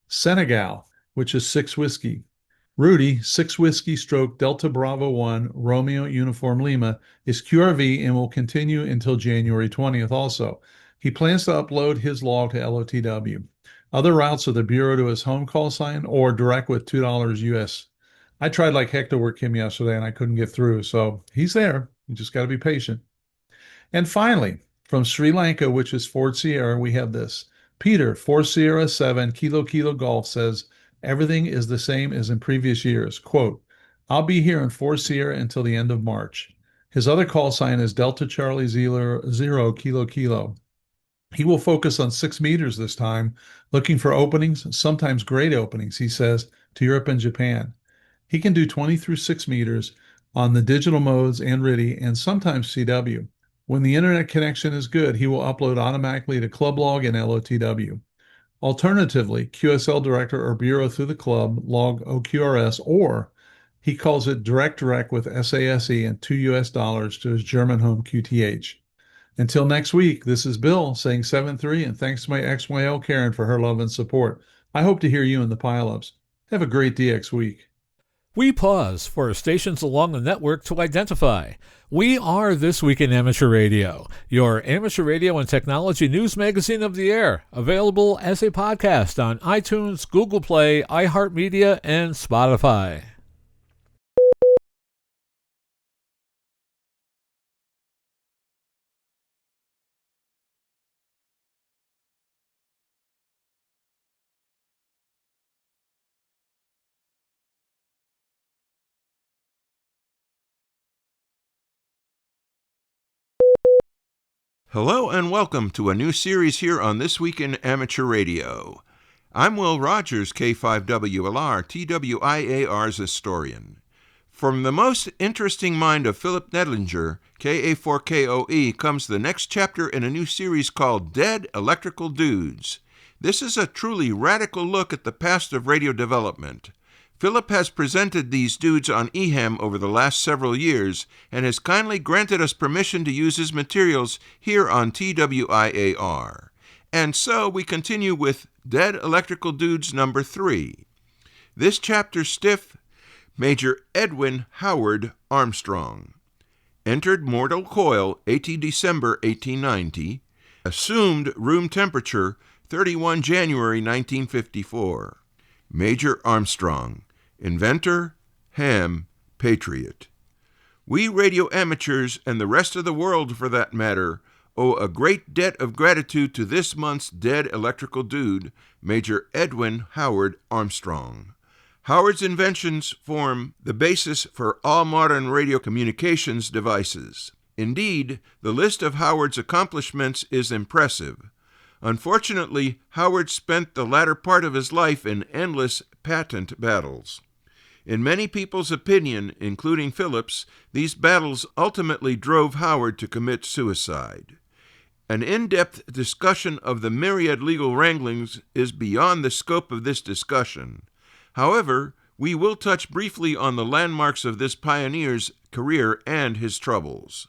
Senegal, which is 6 Whiskey. Rudy, 6 Whiskey stroke Delta Bravo 1 Romeo Uniform Lima, is QRV and will continue until January 20th also. He plans to upload his log to LOTW. Other routes are the Bureau to his home call sign or direct with $2 US. I tried like heck to work him yesterday and I couldn't get through, so he's there. You just got to be patient. And finally, from Sri Lanka, which is Fort Sierra, we have this. Peter, 4 Sierra 7 Kilo Kilo Golf says, everything is the same as in previous years. Quote, I'll be here in 4 Sierra until the end of March. His other call sign is Delta Charlie 0 Kilo Kilo. He will focus on 6 meters this time, looking for openings, sometimes great openings, he says, to Europe and Japan. He can do 20 through 6 meters on the digital modes and RIDI and sometimes CW. When the internet connection is good, he will upload automatically to Clublog and LOTW. Alternatively, QSL Director or Bureau through the club, log OQRS, or he calls it direct with SASE and $2 to his German home QTH. Until next week, this is Bill saying 7-3, and thanks to my XYL Karen for her love and support. I hope to hear you in the pileups. Have a great DX week. We pause for stations along the network to identify. We are This Week in Amateur Radio, your amateur radio and technology news magazine of the air, available as a podcast on iTunes, Google Play, iHeartMedia, and Spotify. Hello and welcome to a new series here on This Week in Amateur Radio. I'm Will Rogers, K5WLR, TWIAR's historian. From the most interesting mind of Philip Nedlinger, KA4KOE, comes the next chapter in a new series called Dead Electrical Dudes. This is a truly radical look at the past of radio development. Philip has presented these dudes on EHAM over the last several years and has kindly granted us permission to use his materials here on TWIAR. And so we continue with Dead Electrical Dudes number 3. This chapter's stiff, Major Edwin Howard Armstrong. Entered mortal coil 18 December 1890. Assumed room temperature 31 January 1954. Major Armstrong. Inventor, ham, patriot. We radio amateurs, and the rest of the world for that matter, owe a great debt of gratitude to this month's dead electrical dude, Major Edwin Howard Armstrong. Howard's inventions form the basis for all modern radio communications devices. Indeed, the list of Howard's accomplishments is impressive. Unfortunately, Howard spent the latter part of his life in endless patent battles. In many people's opinion, including Philip's, these battles ultimately drove Howard to commit suicide. An in-depth discussion of the myriad legal wranglings is beyond the scope of this discussion. However, we will touch briefly on the landmarks of this pioneer's career and his troubles.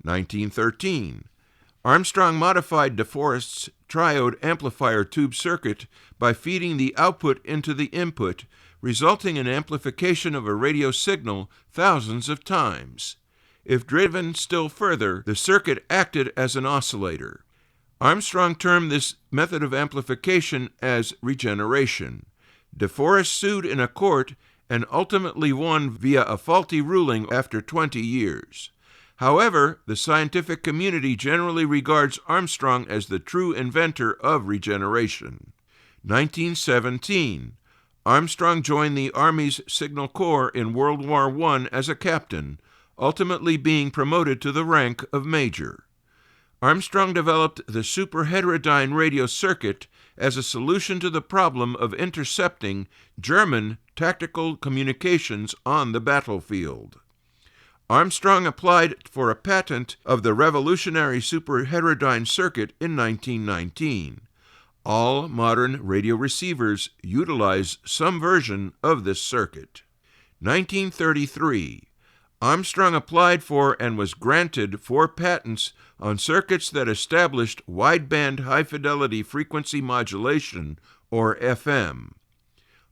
1913. Armstrong modified DeForest's triode amplifier tube circuit by feeding the output into the input, resulting in amplification of a radio signal thousands of times. If driven still further, the circuit acted as an oscillator. Armstrong termed this method of amplification as regeneration. DeForest sued in a court and ultimately won via a faulty ruling after 20 years. However, the scientific community generally regards Armstrong as the true inventor of regeneration. 1917. Armstrong joined the Army's Signal Corps in World War I as a captain, ultimately being promoted to the rank of major. Armstrong developed the superheterodyne radio circuit as a solution to the problem of intercepting German tactical communications on the battlefield. Armstrong applied for a patent of the revolutionary superheterodyne circuit in 1919. All modern radio receivers utilize some version of this circuit. 1933. Armstrong applied for and was granted 4 patents on circuits that established wideband high-fidelity frequency modulation, or FM.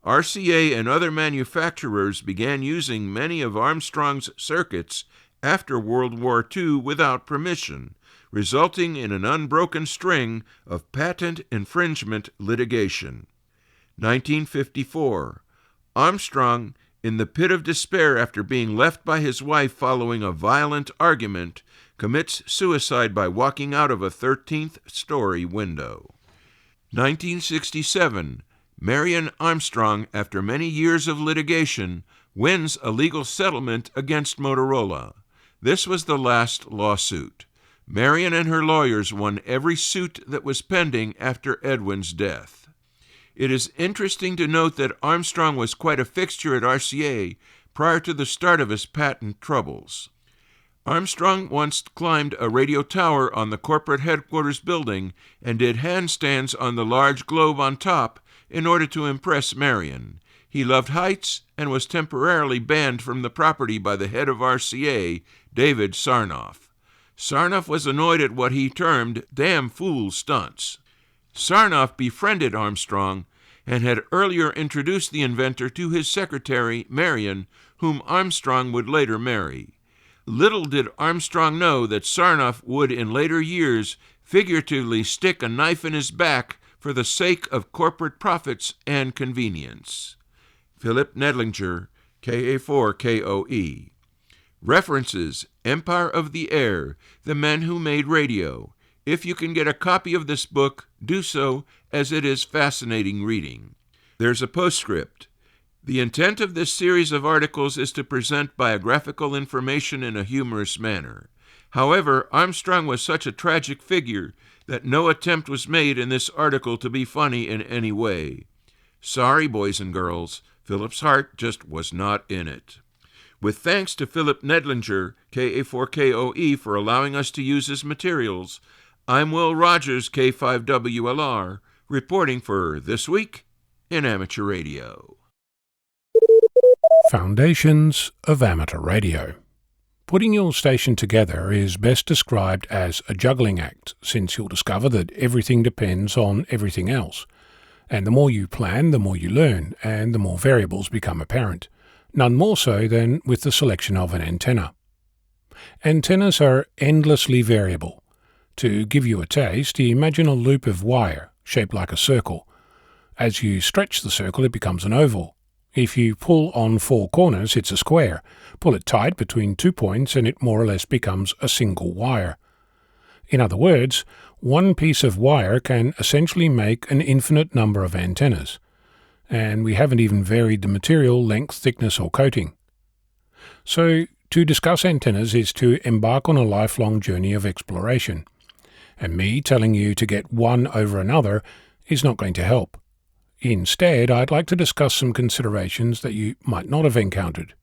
RCA and other manufacturers began using many of Armstrong's circuits after World War II without permission, resulting in an unbroken string of patent infringement litigation. 1954. Armstrong, in the pit of despair after being left by his wife following a violent argument, commits suicide by walking out of a 13th-story window. 1967. Marion Armstrong, after many years of litigation, wins a legal settlement against Motorola. This was the last lawsuit. Marion and her lawyers won every suit that was pending after Edwin's death. It is interesting to note that Armstrong was quite a fixture at RCA prior to the start of his patent troubles. Armstrong once climbed a radio tower on the corporate headquarters building and did handstands on the large globe on top in order to impress Marion. He loved heights and was temporarily banned from the property by the head of RCA, David Sarnoff. Sarnoff was annoyed at what he termed damn fool stunts. Sarnoff befriended Armstrong and had earlier introduced the inventor to his secretary, Marion, whom Armstrong would later marry. Little did Armstrong know that Sarnoff would in later years figuratively stick a knife in his back for the sake of corporate profits and convenience. Philip Nedlinger, KA4KOE. References: Empire of the Air, The Men Who Made Radio. If you can get a copy of this book, do so, as it is fascinating reading. There's a postscript. The intent of this series of articles is to present biographical information in a humorous manner. However, Armstrong was such a tragic figure that no attempt was made in this article to be funny in any way. Sorry, boys and girls, Philip's heart just was not in it. With thanks to Philip Nedlinger, KA4KOE, for allowing us to use his materials, I'm Will Rogers, K5WLR, reporting for This Week in Amateur Radio. Foundations of Amateur Radio. Putting your station together is best described as a juggling act, since you'll discover that everything depends on everything else. And the more you plan, the more you learn, and the more variables become apparent. None more so than with the selection of an antenna. Antennas are endlessly variable. To give you a taste, imagine a loop of wire, shaped like a circle. As you stretch the circle, it becomes an oval. If you pull on 4 corners, it's a square. Pull it tight between 2 points and it more or less becomes a single wire. In other words, one piece of wire can essentially make an infinite number of antennas. And we haven't even varied the material, length, thickness or coating. So, to discuss antennas is to embark on a lifelong journey of exploration. And me telling you to get one over another is not going to help. Instead, I'd like to discuss some considerations that you might not have encountered.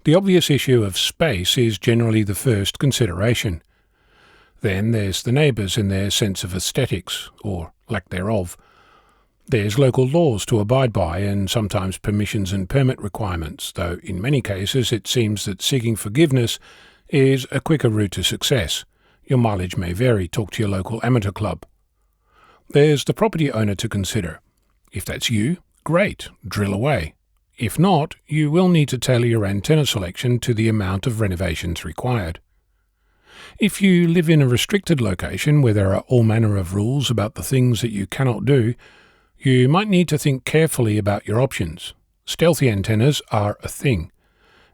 The obvious issue of space is generally the first consideration. Then there's the neighbours and their sense of aesthetics, or lack thereof. There's local laws to abide by and sometimes permissions and permit requirements, though in many cases it seems that seeking forgiveness is a quicker route to success. Your mileage may vary, talk to your local amateur club. There's the property owner to consider. If that's you, great, drill away. If not, you will need to tailor your antenna selection to the amount of renovations required. If you live in a restricted location where there are all manner of rules about the things that you cannot do, you might need to think carefully about your options. Stealthy antennas are a thing.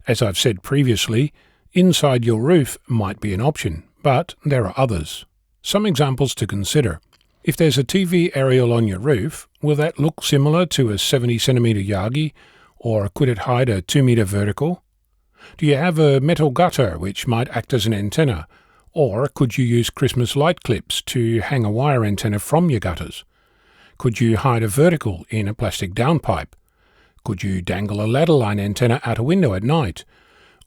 As I've said previously, inside your roof might be an option, but there are others. Some examples to consider. If there's a TV aerial on your roof, will that look similar to a 70cm Yagi, or could it hide a 2-meter vertical? Do you have a metal gutter which might act as an antenna, or could you use Christmas light clips to hang a wire antenna from your gutters? Could you hide a vertical in a plastic downpipe? Could you dangle a ladder line antenna out a window at night?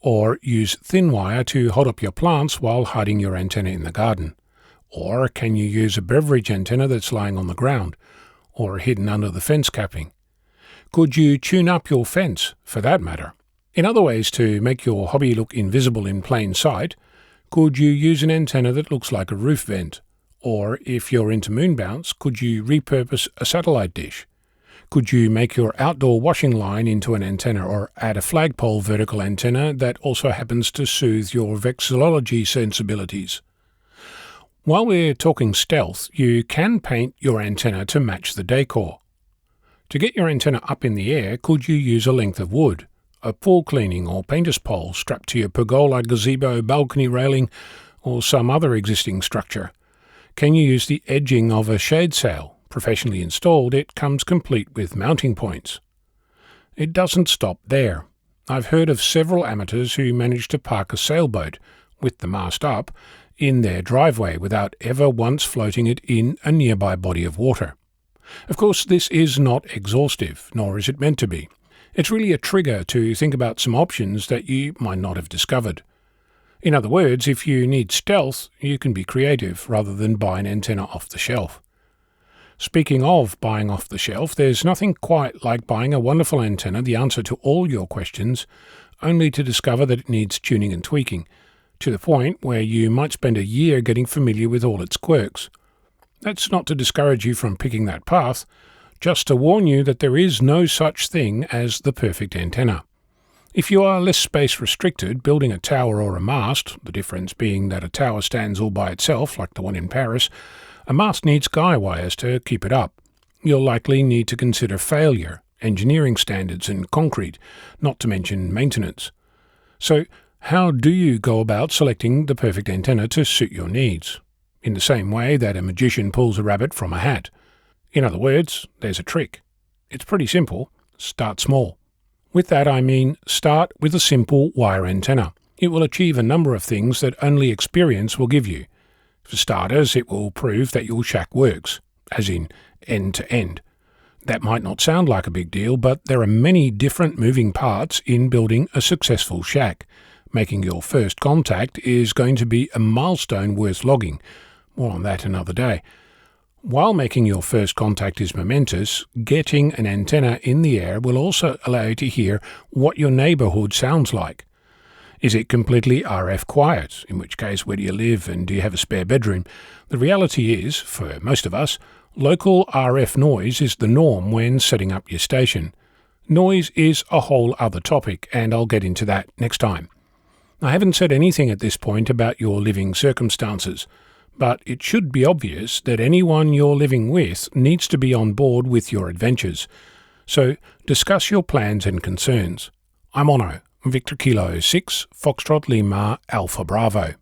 Or use thin wire to hold up your plants while hiding your antenna in the garden? Or can you use a beverage antenna that's lying on the ground, or hidden under the fence capping? Could you tune up your fence, for that matter? In other ways to make your hobby look invisible in plain sight, could you use an antenna that looks like a roof vent? Or, if you're into moon bounce, could you repurpose a satellite dish? Could you make your outdoor washing line into an antenna or add a flagpole vertical antenna that also happens to soothe your vexillology sensibilities? While we're talking stealth, you can paint your antenna to match the decor. To get your antenna up in the air, could you use a length of wood, a pool cleaning or painter's pole strapped to your pergola, gazebo, balcony railing, or some other existing structure? Can you use the edging of a shade sail? Professionally installed, it comes complete with mounting points. It doesn't stop there. I've heard of several amateurs who managed to park a sailboat, with the mast up, in their driveway without ever once floating it in a nearby body of water. Of course, this is not exhaustive, nor is it meant to be. It's really a trigger to think about some options that you might not have discovered. In other words, if you need stealth, you can be creative rather than buy an antenna off the shelf. Speaking of buying off the shelf, there's nothing quite like buying a wonderful antenna, the answer to all your questions, only to discover that it needs tuning and tweaking, to the point where you might spend a year getting familiar with all its quirks. That's not to discourage you from picking that path, just to warn you that there is no such thing as the perfect antenna. If you are less space restricted, building a tower or a mast, the difference being that a tower stands all by itself, like the one in Paris, a mast needs guy wires to keep it up. You'll likely need to consider failure, engineering standards and concrete, not to mention maintenance. So, how do you go about selecting the perfect antenna to suit your needs? In the same way that a magician pulls a rabbit from a hat. In other words, there's a trick. It's pretty simple. Start small. With that I mean start with a simple wire antenna. It will achieve a number of things that only experience will give you. For starters, it will prove that your shack works, as in end to end. That might not sound like a big deal, but there are many different moving parts in building a successful shack. Making your first contact is going to be a milestone worth logging. More on that another day. While making your first contact is momentous, getting an antenna in the air will also allow you to hear what your neighborhood sounds like. Is it completely RF quiet? In which case, where do you live and do you have a spare bedroom? The reality is, for most of us, local RF noise is the norm when setting up your station. Noise is a whole other topic, and I'll get into that next time. I haven't said anything at this point about your living circumstances, but it should be obvious that anyone you're living with needs to be on board with your adventures. So discuss your plans and concerns. I'm Ono, Victor Kilo 6, Foxtrot Lima, Alpha Bravo.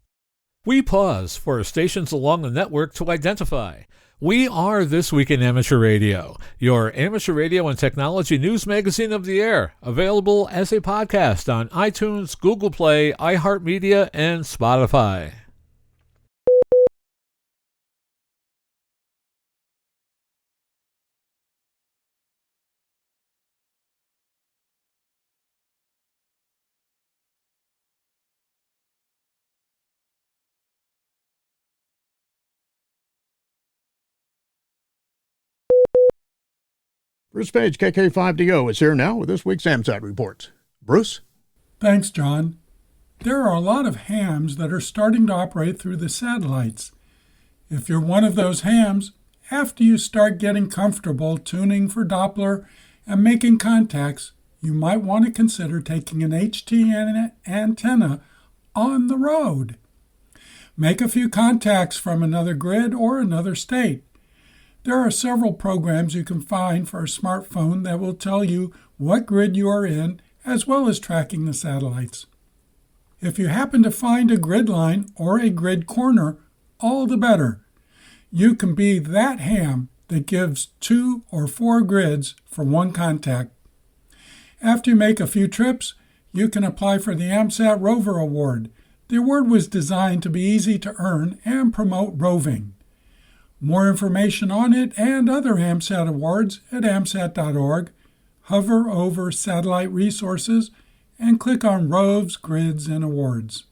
We pause for stations along the network to identify. We are This Week in Amateur Radio, your amateur radio and technology news magazine of the air, available as a podcast on iTunes, Google Play, iHeartMedia, and Spotify. Bruce Page, KK5DO, is here now with this week's AMSAT report. Bruce? Thanks, John. There are a lot of hams that are starting to operate through the satellites. If you're one of those hams, after you start getting comfortable tuning for Doppler and making contacts, you might want to consider taking an HT antenna on the road. Make a few contacts from another grid or another state. There are several programs you can find for a smartphone that will tell you what grid you are in, as well as tracking the satellites. If you happen to find a grid line or a grid corner, all the better. You can be that ham that gives 2 or 4 grids for one contact. After you make a few trips, you can apply for the AMSAT Rover Award. The award was designed to be easy to earn and promote roving. More information on it and other AMSAT awards at amsat.org. Hover over Satellite Resources and click on Roves, Grids, and Awards.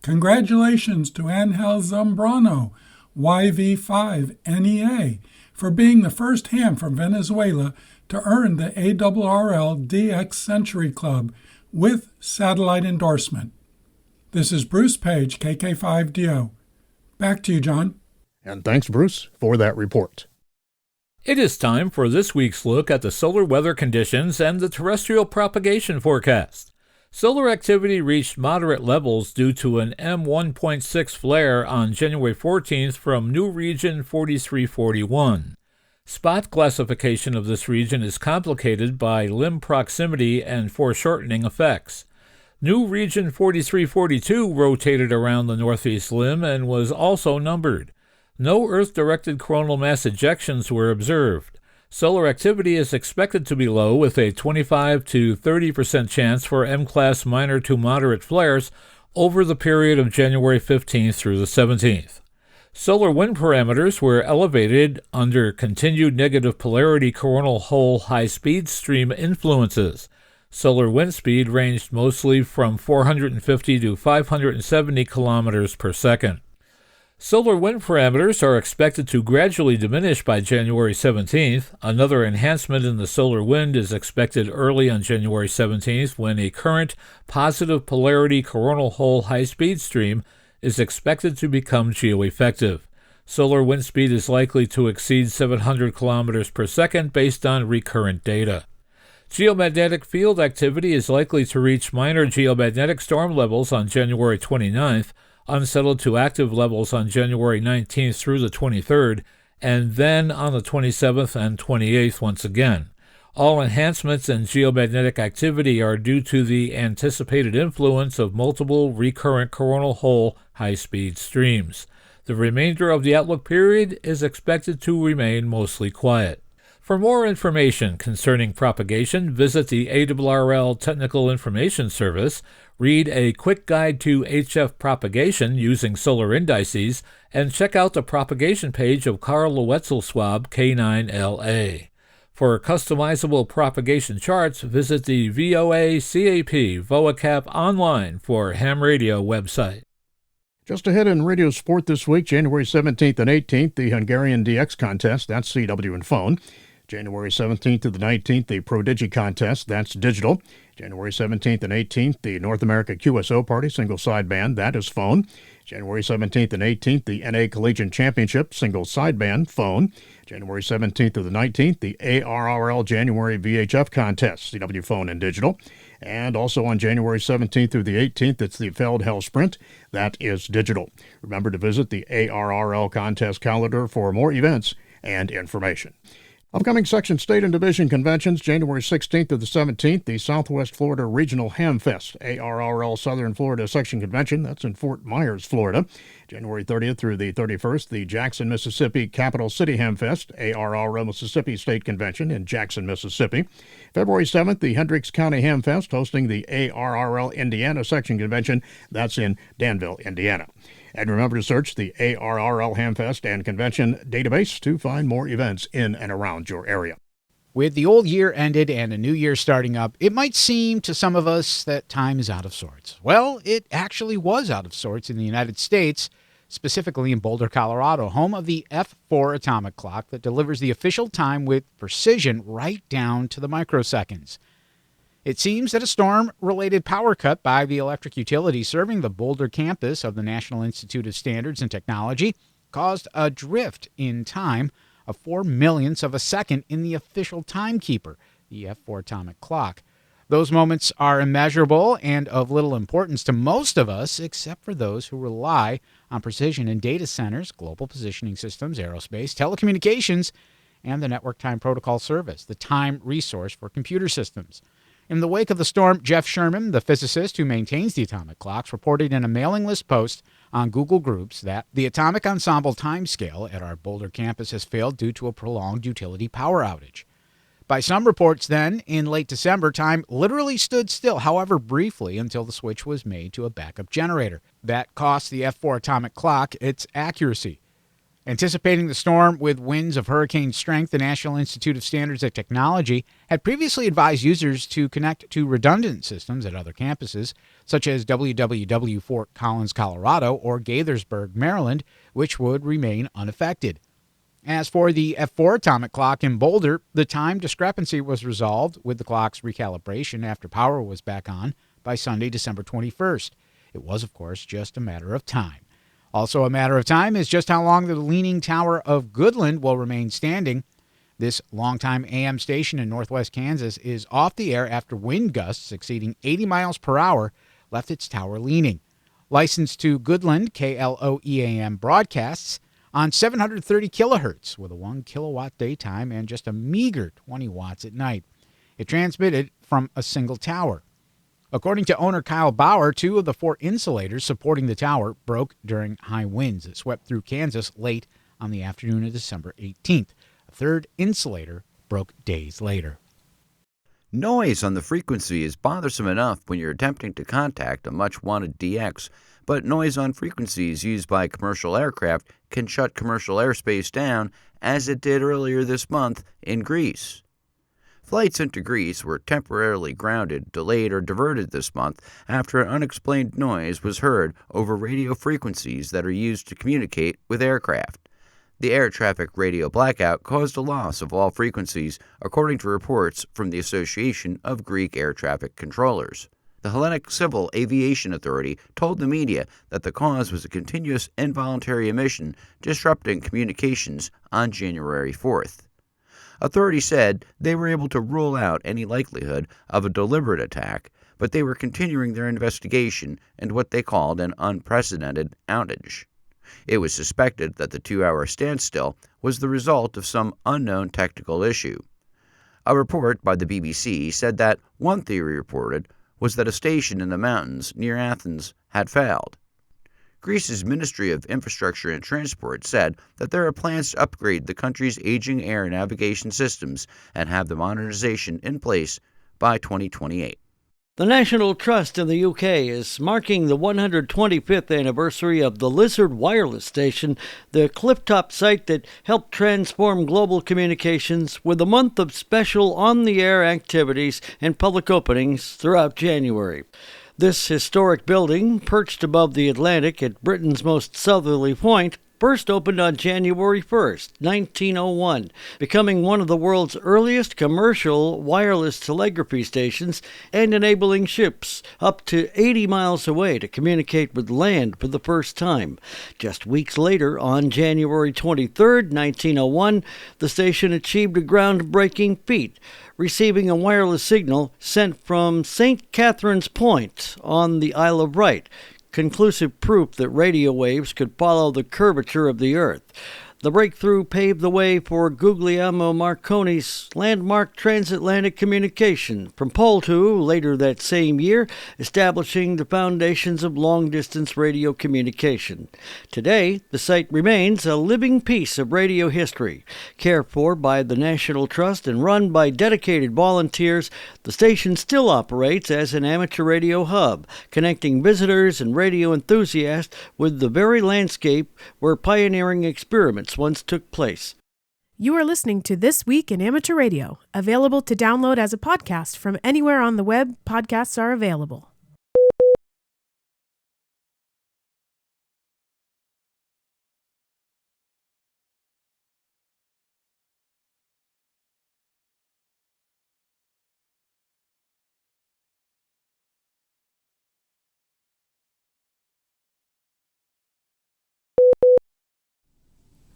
Congratulations to Angel Zambrano, YV5NEA, for being the first ham from Venezuela to earn the ARRL DX Century Club with satellite endorsement. This is Bruce Page, KK5DO. Back to you, John. And thanks, Bruce, for that report. It is time for this week's look at the solar weather conditions and the terrestrial propagation forecast. Solar activity reached moderate levels due to an M1.6 flare on January 14th from New Region 4341. Spot classification of this region is complicated by limb proximity and foreshortening effects. New Region 4342 rotated around the northeast limb and was also numbered. No Earth-directed coronal mass ejections were observed. Solar activity is expected to be low with a 25 to 30% chance for M-class minor to moderate flares over the period of January 15th through the 17th. Solar wind parameters were elevated under continued negative polarity coronal hole high-speed stream influences. Solar wind speed ranged mostly from 450 to 570 kilometers per second. Solar wind parameters are expected to gradually diminish by January 17th. Another enhancement in the solar wind is expected early on January 17th when a current positive polarity coronal hole high-speed stream is expected to become geoeffective. Solar wind speed is likely to exceed 700 kilometers per second based on recurrent data. Geomagnetic field activity is likely to reach minor geomagnetic storm levels on January 29th, unsettled to active levels on January 19th through the 23rd, and then on the 27th and 28th once again. All enhancements in geomagnetic activity are due to the anticipated influence of multiple recurrent coronal hole high-speed streams. The remainder of the outlook period is expected to remain mostly quiet. For more information concerning propagation, visit the ARRL Technical Information Service, read a quick guide to HF propagation using solar indices, and check out the propagation page of Carl Wetzel-Swab K9LA. For customizable propagation charts, visit the VOA CAP VOACAP online for ham radio website. Just ahead in radio sport this week, January 17th and 18th, the Hungarian DX contest, that's CW and phone. January 17th to the 19th, the Prodigi contest, that's digital. January 17th and 18th, the North America QSO Party single sideband, that is phone. January 17th and 18th, the NA Collegiate Championship single sideband, phone. January 17th to the 19th, the ARRL January VHF contest, CW phone and digital. And also on January 17th through the 18th, it's the Feldhell Sprint, that is digital. Remember to visit the ARRL contest calendar for more events and information. Upcoming Section State and Division Conventions, January 16th to the 17th, the Southwest Florida Regional Ham Fest, ARRL Southern Florida Section Convention, that's in Fort Myers, Florida. January 30th through the 31st, the Jackson, Mississippi Capital City Ham Fest, ARRL Mississippi State Convention in Jackson, Mississippi. February 7th, the Hendricks County Ham Fest, hosting the ARRL Indiana Section Convention, that's in Danville, Indiana. And remember to search the ARRL Hamfest and Convention database to find more events in and around your area. With the old year ended and a new year starting up, it might seem to some of us that time is out of sorts. Well, it actually was out of sorts in the United States, specifically in Boulder, Colorado, home of the F4 atomic clock that delivers the official time with precision right down to the microseconds. It seems that a storm-related power cut by the electric utility serving the Boulder campus of the National Institute of Standards and Technology caused a drift in time of 4 millionths of a second in the official timekeeper, the F4 atomic clock. Those moments are immeasurable and of little importance to most of us, except for those who rely on precision in data centers, global positioning systems, aerospace, telecommunications, and the Network Time Protocol Service, the time resource for computer systems. In the wake of the storm, Jeff Sherman, the physicist who maintains the atomic clocks, reported in a mailing list post on Google Groups that the atomic ensemble timescale at our Boulder campus has failed due to a prolonged utility power outage. By some reports then, in late December, time literally stood still, however briefly, until the switch was made to a backup generator. That cost the F4 atomic clock its accuracy. Anticipating the storm with winds of hurricane strength, the National Institute of Standards and Technology had previously advised users to connect to redundant systems at other campuses, such as WWW Fort Collins, Colorado, or Gaithersburg, Maryland, which would remain unaffected. As for the F4 atomic clock in Boulder, the time discrepancy was resolved with the clock's recalibration after power was back on by Sunday, December 21st. It was, of course, just a matter of time. Also a matter of time is just how long the Leaning Tower of Goodland will remain standing. This longtime AM station in northwest Kansas is off the air after wind gusts exceeding 80 miles per hour left its tower leaning. Licensed to Goodland, KLOEAM broadcasts on 730 kilohertz with a 1 kilowatt daytime and just a meager 20 watts at night. It transmitted from a single tower. According to owner Kyle Bauer, 2 of the 4 insulators supporting the tower broke during high winds that swept through Kansas late on the afternoon of December 18th. A 3rd insulator broke days later. Noise on the frequency is bothersome enough when you're attempting to contact a much-wanted DX, but noise on frequencies used by commercial aircraft can shut commercial airspace down, as it did earlier this month in Greece. Flights into Greece were temporarily grounded, delayed, or diverted this month after an unexplained noise was heard over radio frequencies that are used to communicate with aircraft. The air traffic radio blackout caused a loss of all frequencies, according to reports from the Association of Greek Air Traffic Controllers. The Hellenic Civil Aviation Authority told the media that the cause was a continuous involuntary emission disrupting communications on January 4th. Authorities said they were able to rule out any likelihood of a deliberate attack, but they were continuing their investigation and what they called an unprecedented outage. It was suspected that the 2-hour standstill was the result of some unknown technical issue. A report by the BBC said that one theory reported was that a station in the mountains near Athens had failed. Greece's Ministry of Infrastructure and Transport said that there are plans to upgrade the country's aging air navigation systems and have the modernization in place by 2028. The National Trust in the UK is marking the 125th anniversary of the Lizard Wireless Station, the cliff-top site that helped transform global communications, with a month of special on-the-air activities and public openings throughout January. This historic building, perched above the Atlantic at Britain's most southerly point, first opened on January 1st, 1901, becoming one of the world's earliest commercial wireless telegraphy stations and enabling ships up to 80 miles away to communicate with land for the first time. Just weeks later, on January 23rd, 1901, the station achieved a groundbreaking feat, receiving a wireless signal sent from St. Catherine's Point on the Isle of Wight, conclusive proof that radio waves could follow the curvature of the Earth. The breakthrough paved the way for Guglielmo Marconi's landmark transatlantic communication from pole to, later that same year, establishing the foundations of long-distance radio communication. Today, the site remains a living piece of radio history. Cared for by the National Trust and run by dedicated volunteers, the station still operates as an amateur radio hub, connecting visitors and radio enthusiasts with the very landscape where pioneering experiments once took place. You are listening to This Week in Amateur Radio, available to download as a podcast from anywhere on the web podcasts are available.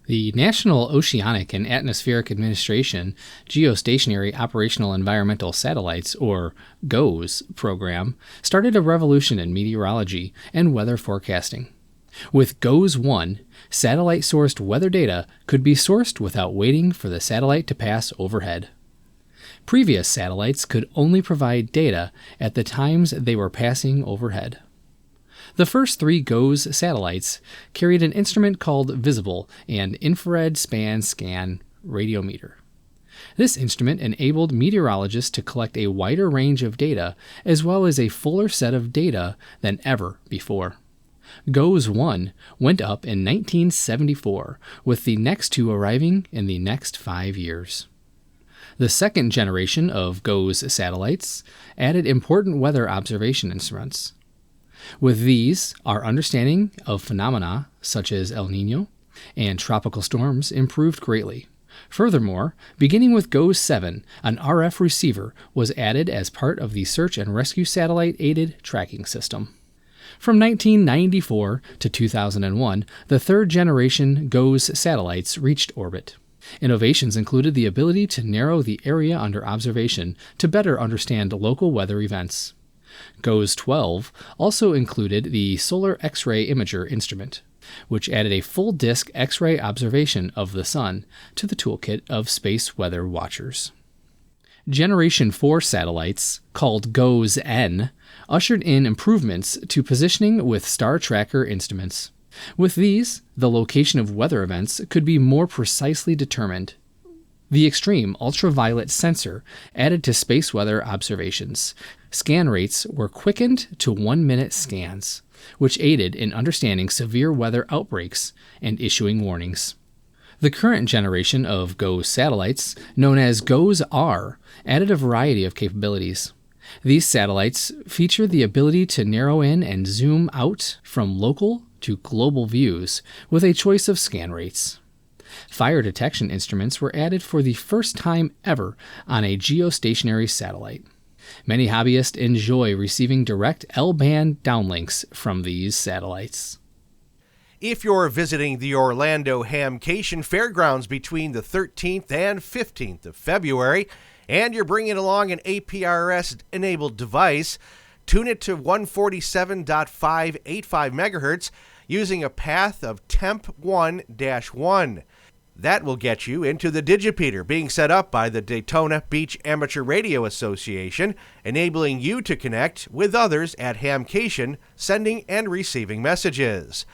The National Oceanic and Atmospheric Administration Geostationary Operational Environmental Satellites, or GOES, program started a revolution in meteorology and weather forecasting. With GOES 1, satellite-sourced weather data could be sourced without waiting for the satellite to pass overhead. Previous satellites could only provide data at the times they were passing overhead. The first 3 GOES satellites carried an instrument called Visible and Infrared Span Scan Radiometer. This instrument enabled meteorologists to collect a wider range of data as well as a fuller set of data than ever before. GOES 1 went up in 1974, with the next 2 arriving in the next 5 years. The second generation of GOES satellites added important weather observation instruments. With these, our understanding of phenomena such as El Niño and tropical storms improved greatly. Furthermore, beginning with GOES 7, an RF receiver was added as part of the Search and Rescue Satellite-Aided Tracking System. From 1994 to 2001, the third-generation GOES satellites reached orbit. Innovations included the ability to narrow the area under observation to better understand local weather events. GOES 12 also included the Solar X-ray Imager instrument, which added a full-disk X-ray observation of the Sun to the toolkit of space weather watchers. Generation 4 satellites, called GOES N, ushered in improvements to positioning with star tracker instruments. With these, the location of weather events could be more precisely determined. The extreme ultraviolet sensor added to space weather observations. Scan rates were quickened to 1-minute scans, which aided in understanding severe weather outbreaks and issuing warnings. The current generation of GOES satellites, known as GOES R, added a variety of capabilities. These satellites feature the ability to narrow in and zoom out from local to global views with a choice of scan rates. Fire detection instruments were added for the first time ever on a geostationary satellite. Many hobbyists enjoy receiving direct L-band downlinks from these satellites. If you're visiting the Orlando Hamcation Fairgrounds between the 13th and 15th of February, and you're bringing along an APRS-enabled device, tune it to 147.585 MHz using a path of Temp 1-1. That will get you into the digipeater being set up by the Daytona Beach Amateur Radio Association, enabling you to connect with others at Hamcation, sending and receiving messages.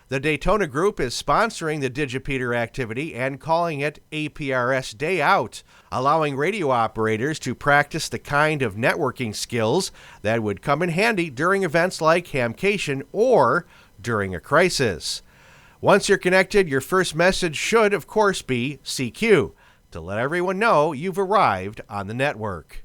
The Daytona Group is sponsoring the digipeater activity and calling it APRS Day Out, allowing radio operators to practice the kind of networking skills that would come in handy during events like Hamcation or during a crisis. Once you're connected, your first message should, of course, be CQ, to let everyone know you've arrived on the network.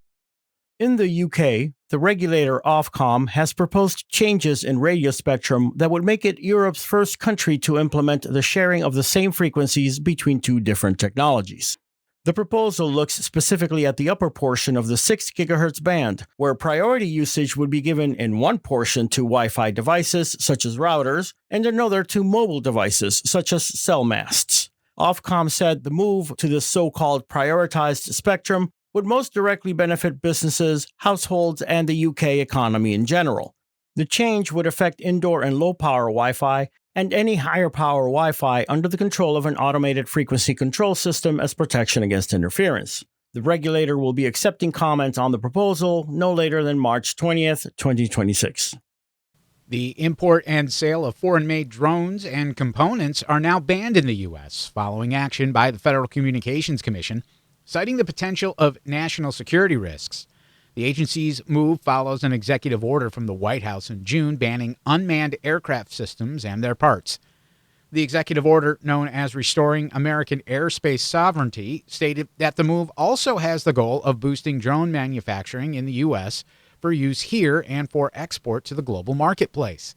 In the UK, the regulator Ofcom has proposed changes in radio spectrum that would make it Europe's first country to implement the sharing of the same frequencies between two different technologies. The proposal looks specifically at the upper portion of the 6 GHz band, where priority usage would be given in one portion to Wi-Fi devices, such as routers, and another to mobile devices, such as cell masts. Ofcom said the move to the so-called prioritized spectrum would most directly benefit businesses, households, and the UK economy in general. The change would affect indoor and low-power Wi-Fi and any higher-power Wi-Fi under the control of an automated frequency control system as protection against interference. The regulator will be accepting comments on the proposal no later than March 20th, 2026. The import and sale of foreign-made drones and components are now banned in the U.S. following action by the Federal Communications Commission, citing the potential of national security risks. The agency's move follows an executive order from the White House in June banning unmanned aircraft systems and their parts. The executive order, known as Restoring American Airspace Sovereignty, stated that the move also has the goal of boosting drone manufacturing in the U.S. for use here and for export to the global marketplace.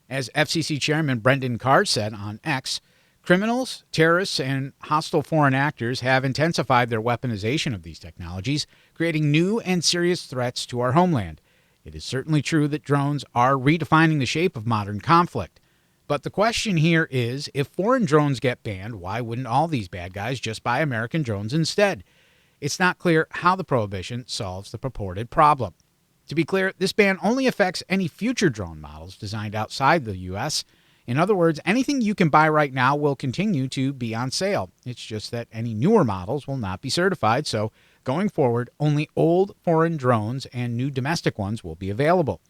As FCC Chairman Brendan Carr said on X, criminals, terrorists, and hostile foreign actors have intensified their weaponization of these technologies, creating new and serious threats to our homeland. It is certainly true that drones are redefining the shape of modern conflict. But the question here is, if foreign drones get banned, why wouldn't all these bad guys just buy American drones instead? It's not clear how the prohibition solves the purported problem. To be clear, this ban only affects any future drone models designed outside the U.S. In other words, anything you can buy right now will continue to be on sale. It's just that any newer models will not be certified, so going forward, only old foreign drones and new domestic ones will be available.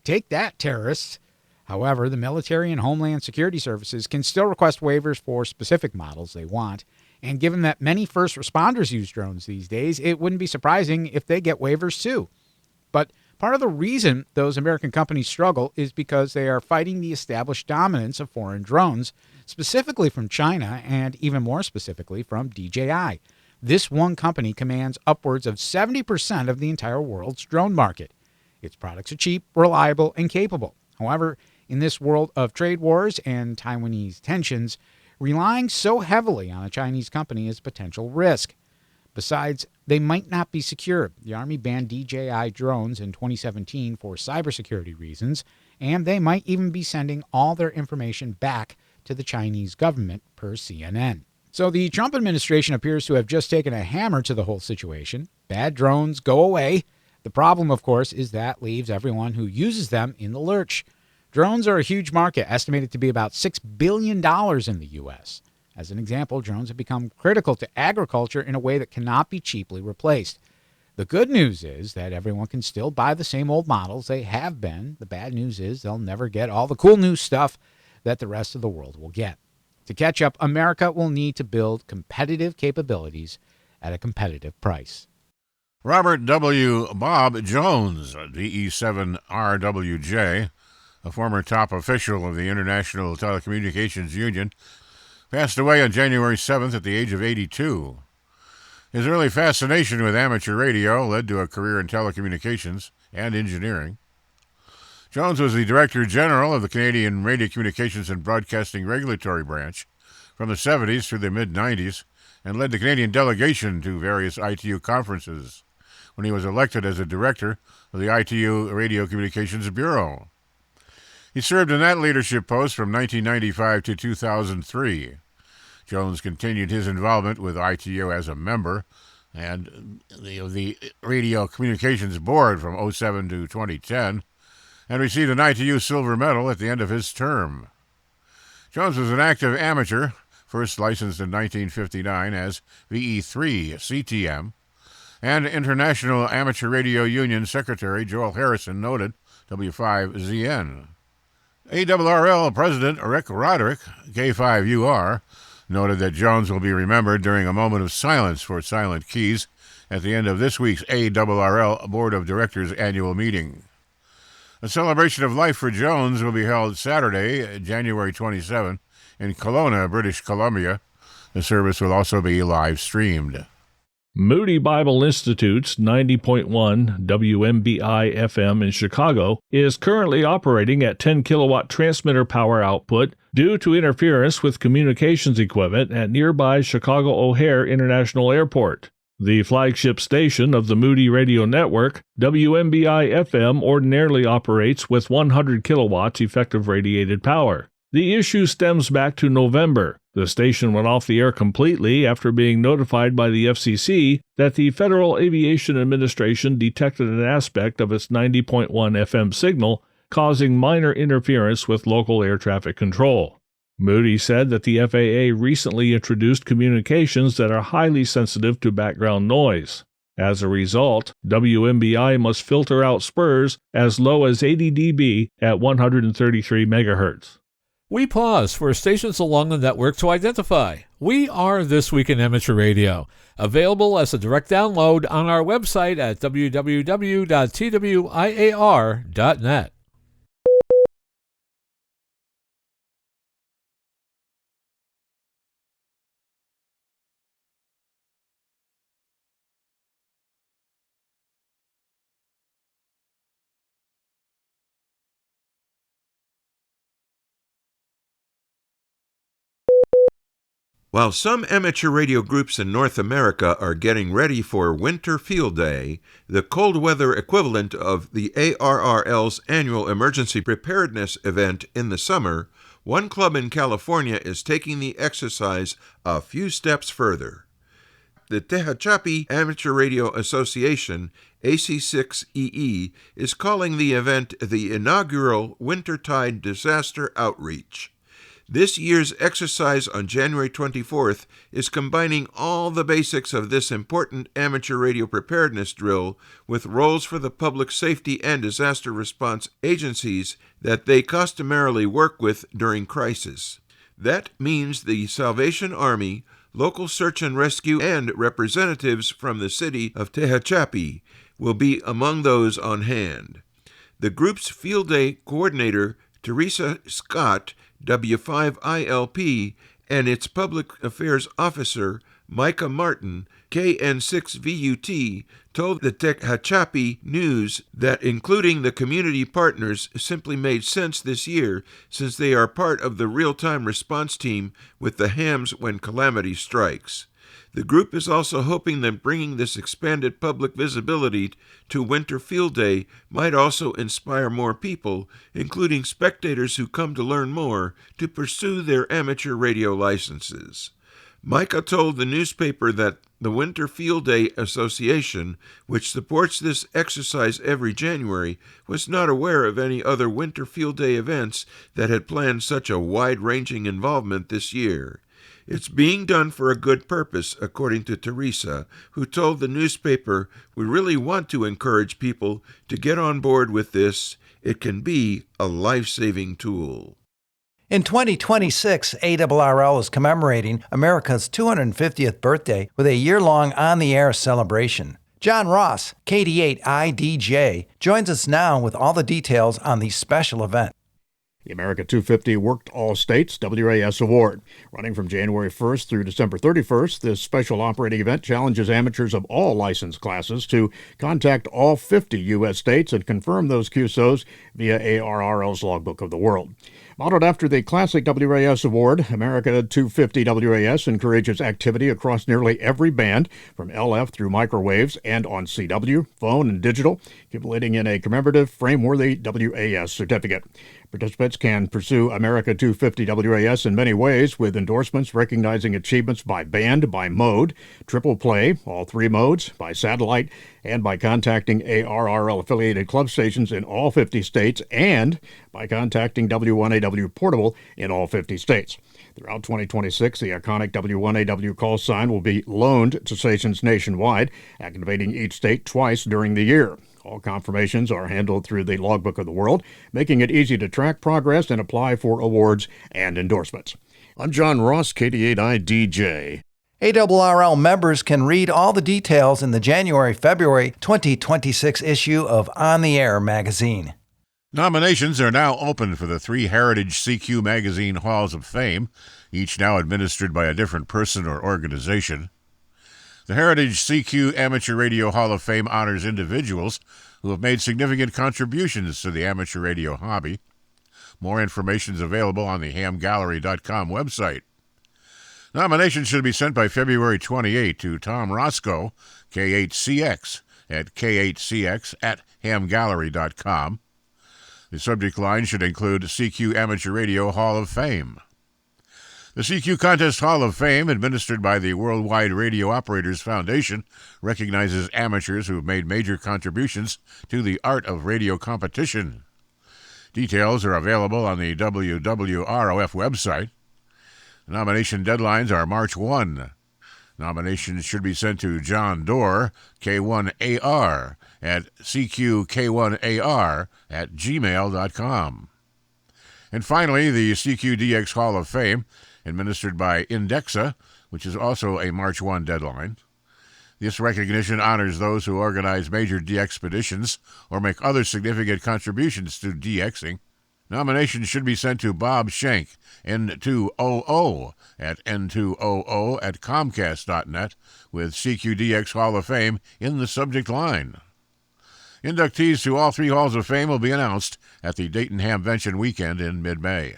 Take that, terrorists! However, the military and Homeland Security Services can still request waivers for specific models they want, and given that many first responders use drones these days, it wouldn't be surprising if they get waivers too. But part of the reason those American companies struggle is because they are fighting the established dominance of foreign drones, specifically from China and even more specifically from DJI. This one company commands upwards of 70% of the entire world's drone market. Its products are cheap, reliable, and capable. However, in this world of trade wars and Taiwanese tensions, relying so heavily on a Chinese company is a potential risk. Besides, they might not be secure. The Army banned DJI drones in 2017 for cybersecurity reasons, and they might even be sending all their information back to the Chinese government, per CNN. So the Trump administration appears to have just taken a hammer to the whole situation. Bad drones go away. The problem, of course, is that leaves everyone who uses them in the lurch. Drones are a huge market, estimated to be about $6 billion in the U.S. As an example, drones have become critical to agriculture in a way that cannot be cheaply replaced. The good news is that everyone can still buy the same old models they have been. The bad news is they'll never get all the cool new stuff that the rest of the world will get. To catch up, America will need to build competitive capabilities at a competitive price. Robert W. Bob Jones, DE7RWJ, a former top official of the International Telecommunications Union, passed away on January 7th at the age of 82. His early fascination with amateur radio led to a career in telecommunications and engineering. Jones was the Director General of the Canadian Radio Communications and Broadcasting Regulatory Branch from the 70s through the mid-90s and led the Canadian delegation to various ITU conferences when he was elected as a director of the ITU Radio Communications Bureau. He served in that leadership post from 1995 to 2003. Jones continued his involvement with ITU as a member and the Radio Communications Board from 2007 to 2010 and received an ITU Silver Medal at the end of his term. Jones was an active amateur first licensed in 1959 as VE3 CTM, and International Amateur Radio Union Secretary Joel Harrison noted W5ZN. ARRL President Rick Roderick, K5UR, noted that Jones will be remembered during a moment of silence for Silent Keys at the end of this week's ARRL Board of Directors annual meeting. A celebration of life for Jones will be held Saturday, January 27, in Kelowna, British Columbia. The service will also be live streamed. Moody Bible Institute's 90.1 WMBI-FM in Chicago is currently operating at 10 kilowatt transmitter power output due to interference with communications equipment at nearby Chicago O'Hare International Airport. The flagship station of the Moody Radio Network, WMBI-FM ordinarily operates with 100 kilowatts effective radiated power. The issue stems back to November. The station went off the air completely after being notified by the FCC that the Federal Aviation Administration detected an aspect of its 90.1 FM signal, causing minor interference with local air traffic control. Moody said that the FAA recently introduced communications that are highly sensitive to background noise. As a result, WMBI must filter out spurs as low as 80 dB at 133 MHz. We pause for stations along the network to identify. We are This Week in Amateur Radio, available as a direct download on our website at www.twiar.net. While some amateur radio groups in North America are getting ready for Winter Field Day, the cold weather equivalent of the ARRL's annual emergency preparedness event in the summer, one club in California is taking the exercise a few steps further. The Tehachapi Amateur Radio Association, AC6EE, is calling the event the inaugural Wintertide Disaster Outreach. This year's exercise on January 24th is combining all the basics of this important amateur radio preparedness drill with roles for the public safety and disaster response agencies that they customarily work with during crisis. That means the Salvation Army, local search and rescue, and representatives from the city of Tehachapi will be among those on hand. The group's Field Day coordinator, Teresa Scott, W5ILP, and its public affairs officer, Micah Martin, KN6VUT, told the Tehachapi News that including the community partners simply made sense this year since they are part of the real-time response team with the hams when calamity strikes. The group is also hoping that bringing this expanded public visibility to Winter Field Day might also inspire more people, including spectators who come to learn more, to pursue their amateur radio licenses. Micah told the newspaper that the Winter Field Day Association, which supports this exercise every January, was not aware of any other Winter Field Day events that had planned such a wide-ranging involvement this year. It's being done for a good purpose, according to Teresa, who told the newspaper, "We really want to encourage people to get on board with this. It can be a life-saving tool." In 2026, ARRL is commemorating America's 250th birthday with a year-long on-the-air celebration. John Ross, KD8IDJ, joins us now with all the details on the special event. The America 250 Worked All States WAS Award. Running from January 1st through December 31st, this special operating event challenges amateurs of all license classes to contact all 50 U.S. states and confirm those QSOs via ARRL's Logbook of the World. Modeled after the classic WAS Award, America 250 WAS encourages activity across nearly every band, from LF through microwaves and on CW, phone, and digital, accumulating in a commemorative, frame-worthy WAS certificate. Participants can pursue America 250 WAS in many ways, with endorsements recognizing achievements by band, by mode, triple play, all three modes, by satellite, and by contacting ARRL-affiliated club stations in all 50 states, and by contacting W1AW Portable in all 50 states. Throughout 2026, the iconic W1AW call sign will be loaned to stations nationwide, activating each state twice during the year. All confirmations are handled through the Logbook of the World, making it easy to track progress and apply for awards and endorsements. I'm John Ross, KD8I-DJ. ARRL members can read all the details in the January-February 2026 issue of On the Air magazine. Nominations are now open for the 3 Heritage CQ Magazine Halls of Fame, each now administered by a different person or organization. The Heritage CQ Amateur Radio Hall of Fame honors individuals who have made significant contributions to the amateur radio hobby. More information is available on the hamgallery.com website. Nominations should be sent by February 28 to Tom Roscoe, K8CX, at k8cx@hamgallery.com. The subject line should include CQ Amateur Radio Hall of Fame. The CQ Contest Hall of Fame, administered by the Worldwide Radio Operators Foundation, recognizes amateurs who have made major contributions to the art of radio competition. Details are available on the WWROF website. The nomination deadlines are March 1. Nominations should be sent to John Doerr, K1AR, at cqk1ar@gmail.com. And finally, the CQDX Hall of Fame, administered by Indexa, which is also a March 1 deadline. This recognition honors those who organize major DXpeditions or make other significant contributions to DXing. Nominations should be sent to Bob Schenk, N2OO, at n2oo@comcast.net, with CQDX Hall of Fame in the subject line. Inductees to all 3 Halls of Fame will be announced at the Dayton Hamvention weekend in mid-May.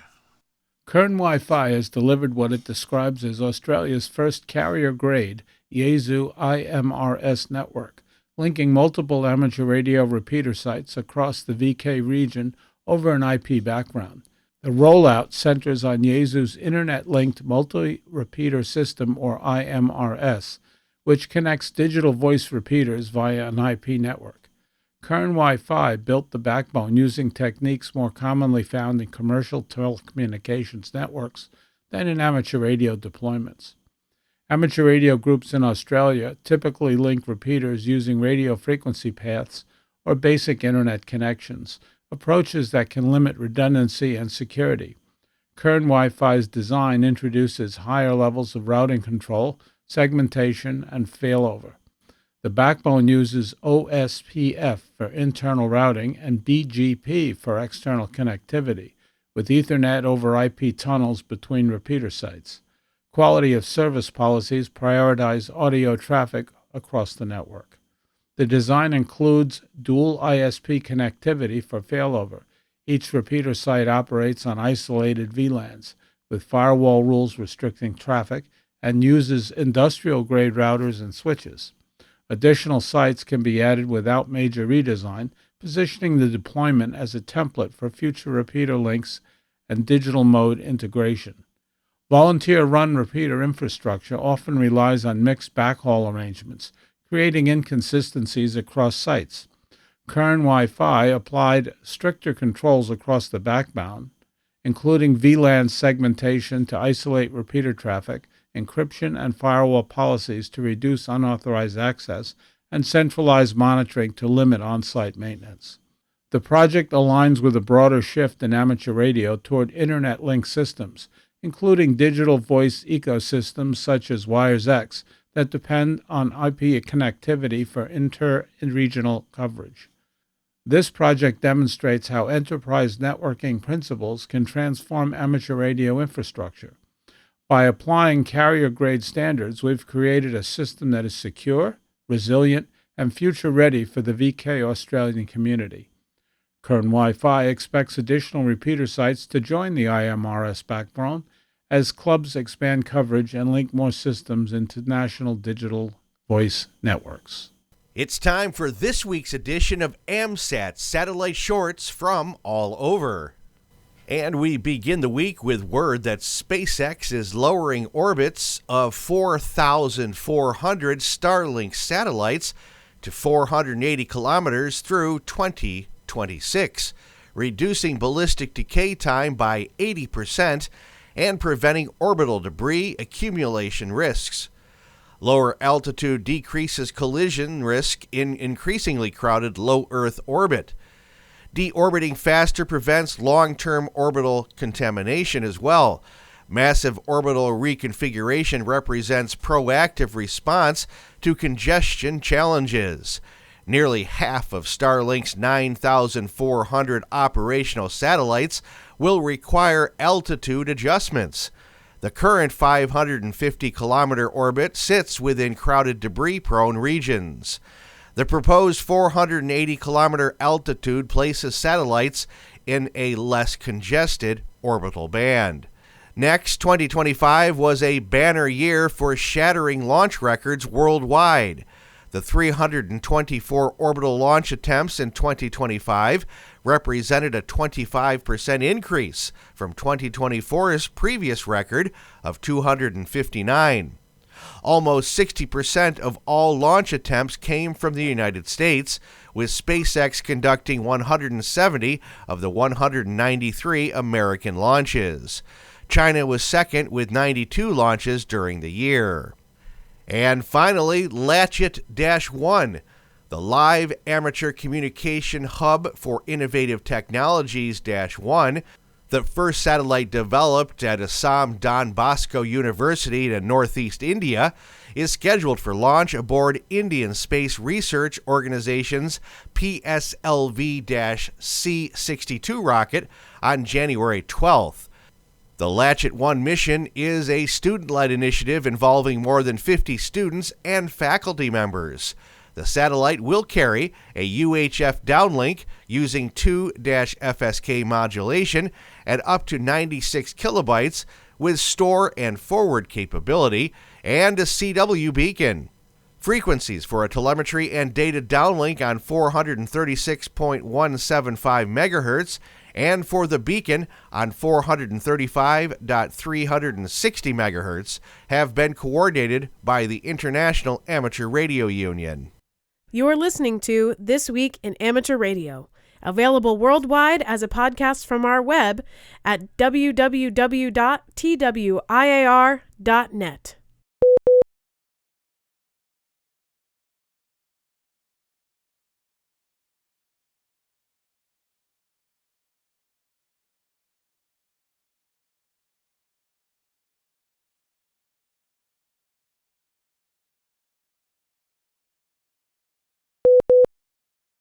Kern Wi-Fi has delivered what it describes as Australia's first carrier-grade Yaesu IMRS network, linking multiple amateur radio repeater sites across the VK region over an IP background. The rollout centers on Yaesu's Internet-Linked Multi-Repeater System, or IMRS, which connects digital voice repeaters via an IP network. Kern Wi-Fi built the backbone using techniques more commonly found in commercial telecommunications networks than in amateur radio deployments. Amateur radio groups in Australia typically link repeaters using radio frequency paths or basic Internet connections, approaches that can limit redundancy and security. Kern Wi-Fi's design introduces higher levels of routing control, segmentation, and failover. The backbone uses OSPF for internal routing and BGP for external connectivity, with Ethernet over IP tunnels between repeater sites. Quality of service policies prioritize audio traffic across the network. The design includes dual ISP connectivity for failover. Each repeater site operates on isolated VLANs, with firewall rules restricting traffic, and uses industrial-grade routers and switches. Additional sites can be added without major redesign, positioning the deployment as a template for future repeater links and digital mode integration. Volunteer-run repeater infrastructure often relies on mixed backhaul arrangements, creating inconsistencies across sites. Kern Wi-Fi applied stricter controls across the backbone, including VLAN segmentation to isolate repeater traffic, encryption and firewall policies to reduce unauthorized access, and centralized monitoring to limit on-site maintenance. The project aligns with a broader shift in amateur radio toward Internet-linked systems, including digital voice ecosystems such as WiresX, that depend on IP connectivity for inter-regional coverage. This project demonstrates how enterprise networking principles can transform amateur radio infrastructure. By applying carrier-grade standards, we've created a system that is secure, resilient, and future-ready for the VK Australian community. Kern Wi-Fi expects additional repeater sites to join the IMRS backbone as clubs expand coverage and link more systems into national digital voice networks. It's time for this week's edition of AMSAT Satellite Shorts from all over. And we begin the week with word that SpaceX is lowering orbits of 4,400 Starlink satellites to 480 kilometers through 2026, reducing ballistic decay time by 80% and preventing orbital debris accumulation risks. Lower altitude decreases collision risk in increasingly crowded low Earth orbit. Deorbiting faster prevents long-term orbital contamination as well. Massive orbital reconfiguration represents proactive response to congestion challenges. Nearly half of Starlink's 9,400 operational satellites will require altitude adjustments. The current 550-kilometer orbit sits within crowded debris-prone regions. The proposed 480-kilometer altitude places satellites in a less congested orbital band. Next, 2025 was a banner year for shattering launch records worldwide. The 324 orbital launch attempts in 2025 represented a 25% increase from 2024's previous record of 259. Almost 60% of all launch attempts came from the United States, with SpaceX conducting 170 of the 193 American launches. China was second with 92 launches during the year. And finally, Latchet-1, the live amateur communication hub for innovative technologies-1, the first satellite developed at Assam Don Bosco University in northeast India, is scheduled for launch aboard Indian Space Research Organization's PSLV-C-62 rocket on January 12th. The Latchet-1 mission is a student-led initiative involving more than 50 students and faculty members. The satellite will carry a UHF downlink using 2-FSK modulation at up to 96 kilobytes with store and forward capability, and a CW beacon. Frequencies for a telemetry and data downlink on 436.175 MHz and for the beacon on 435.360 MHz have been coordinated by the International Amateur Radio Union. You're listening to This Week in Amateur Radio, available worldwide as a podcast from our web at www.twiar.net.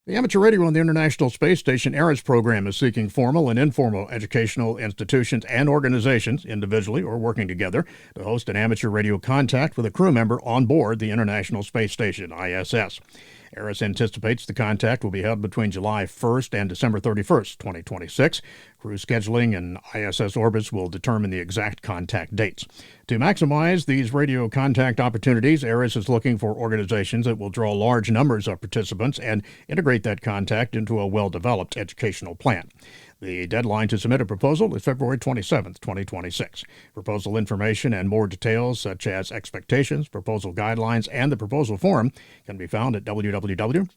The Amateur Radio on the International Space Station ARIS program is seeking formal and informal educational institutions and organizations, individually or working together, to host an amateur radio contact with a crew member on board the International Space Station, ISS. ARIS anticipates the contact will be held between July 1st and December 31st, 2026. Crew scheduling and ISS orbits will determine the exact contact dates. To maximize these radio contact opportunities, ARIS is looking for organizations that will draw large numbers of participants and integrate that contact into a well-developed educational plan. The deadline to submit a proposal is February 27th, 2026. Proposal information and more details, such as expectations, proposal guidelines, and the proposal form, can be found at www.aris.org.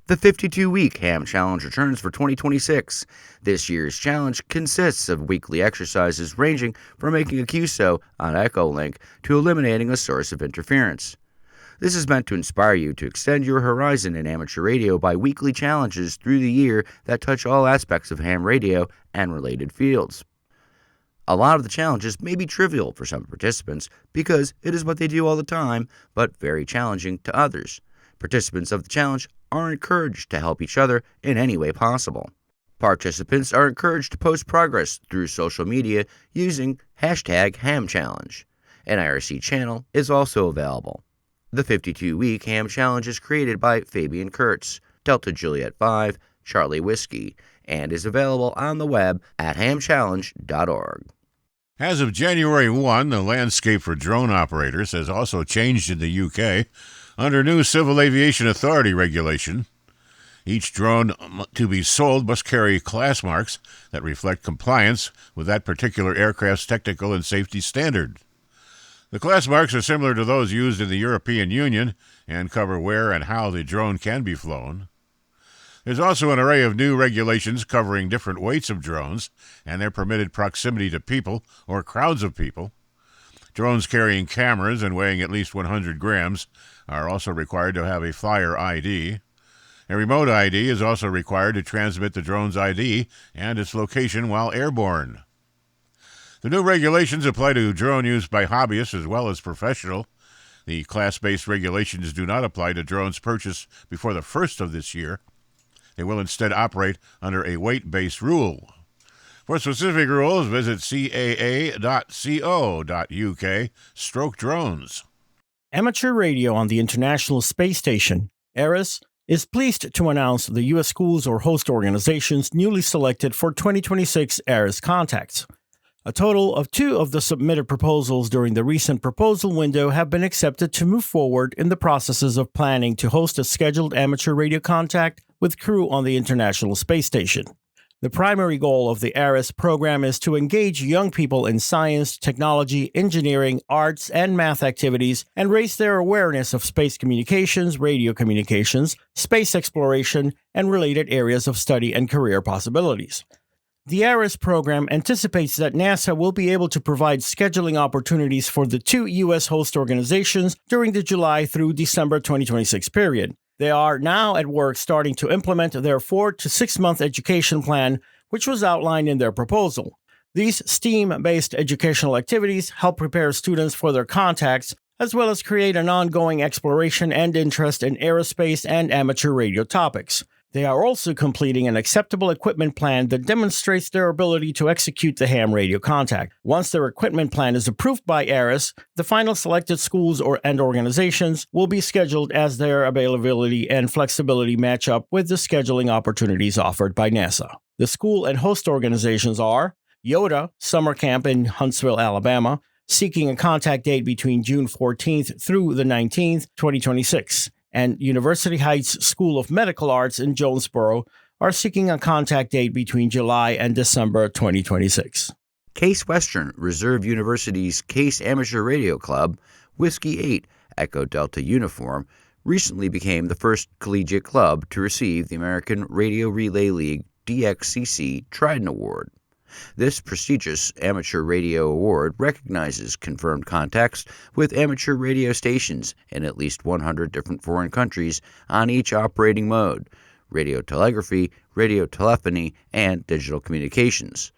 The 52-week Ham Challenge returns for 2026. This year's challenge consists of weekly exercises ranging from making a QSO on Echolink to eliminating a source of interference. This is meant to inspire you to extend your horizon in amateur radio by weekly challenges through the year that touch all aspects of ham radio and related fields. A lot of the challenges may be trivial for some participants because it is what they do all the time, but very challenging to others. Participants of the challenge are encouraged to help each other in any way possible. Participants are encouraged to post progress through social media using #HamChallenge. An IRC channel is also available. The 52-week Ham Challenge is created by Fabian Kurtz, Delta Juliet 5, Charlie Whiskey, and is available on the web at hamchallenge.org. As of January 1, the landscape for drone operators has also changed in the UK under new Civil Aviation Authority regulation. Each drone to be sold must carry class marks that reflect compliance with that particular aircraft's technical and safety standard. The class marks are similar to those used in the European Union and cover where and how the drone can be flown. There's also an array of new regulations covering different weights of drones and their permitted proximity to people or crowds of people. Drones carrying cameras and weighing at least 100 grams are also required to have a flyer ID. A remote ID is also required to transmit the drone's ID and its location while airborne. The new regulations apply to drone use by hobbyists as well as professional. The class-based regulations do not apply to drones purchased before the 1st of this year. They will instead operate under a weight-based rule. For specific rules, visit caa.co.uk/drones. Amateur radio on the International Space Station, ARISS, is pleased to announce the U.S. schools or host organizations newly selected for 2026 ARISS contacts. A total of 2 of the submitted proposals during the recent proposal window have been accepted to move forward in the processes of planning to host a scheduled amateur radio contact with crew on the International Space Station. The primary goal of the ARISS program is to engage young people in science, technology, engineering, arts, and math activities and raise their awareness of space communications, radio communications, space exploration, and related areas of study and career possibilities. The ARISS program anticipates that NASA will be able to provide scheduling opportunities for the 2 U.S. host organizations during the July through December 2026 period. They are now at work starting to implement their 4 to 6 month education plan, which was outlined in their proposal. These STEAM-based educational activities help prepare students for their contacts, as well as create an ongoing exploration and interest in aerospace and amateur radio topics. They are also completing an acceptable equipment plan that demonstrates their ability to execute the ham radio contact. Once their equipment plan is approved by ARISS, the final selected schools and organizations will be scheduled as their availability and flexibility match up with the scheduling opportunities offered by NASA. The school and host organizations are Yoda Summer Camp in Huntsville, Alabama, seeking a contact date between June 14th through the 19th, 2026. And University Heights School of Medical Arts in Jonesboro are seeking a contact date between July and December 2026. Case Western Reserve University's Case Amateur Radio Club, Whiskey 8, Echo Delta Uniform, recently became the first collegiate club to receive the American Radio Relay League DXCC Trident Award. This prestigious amateur radio award recognizes confirmed contacts with amateur radio stations in at least 100 different foreign countries on each operating mode: radio telegraphy, radio telephony, and digital communications.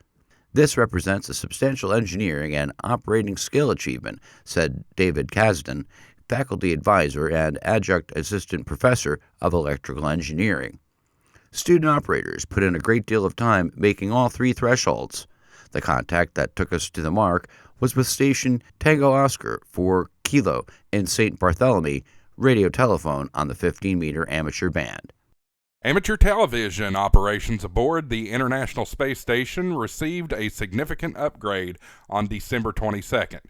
This represents a substantial engineering and operating skill achievement, said David Kasdan, faculty advisor and adjunct assistant professor of electrical engineering. Student operators put in a great deal of time making all 3 thresholds. The contact that took us to the mark was with station Tango Oscar 4 Kilo in St. Bartholomew, radio telephone on the 15-meter amateur band. Amateur television operations aboard the International Space Station received a significant upgrade on December 22nd,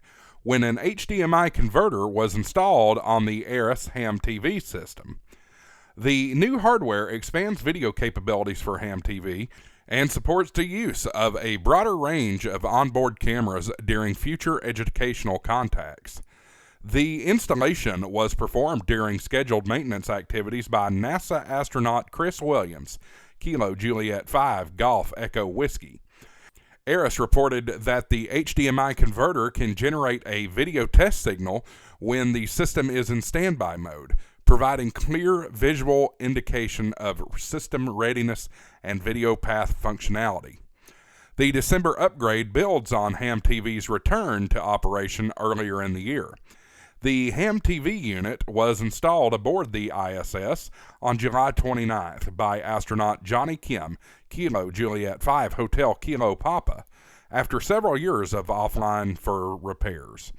when an HDMI converter was installed on the ARISS ham TV system. The new hardware expands video capabilities for ham TV and supports the use of a broader range of onboard cameras during future educational contacts. The installation was performed during scheduled maintenance activities by NASA astronaut Chris Williams, Kilo Juliet 5 Golf Echo Whiskey. ARISS reported that the HDMI converter can generate a video test signal when the system is in standby mode, providing clear visual indication of system readiness and video path functionality. The December upgrade builds on ham TV's return to operation earlier in the year. The ham TV unit was installed aboard the ISS on July 29th by astronaut Johnny Kim, Kilo Juliet 5 Hotel Kilo Papa, after several years of offline for repairs.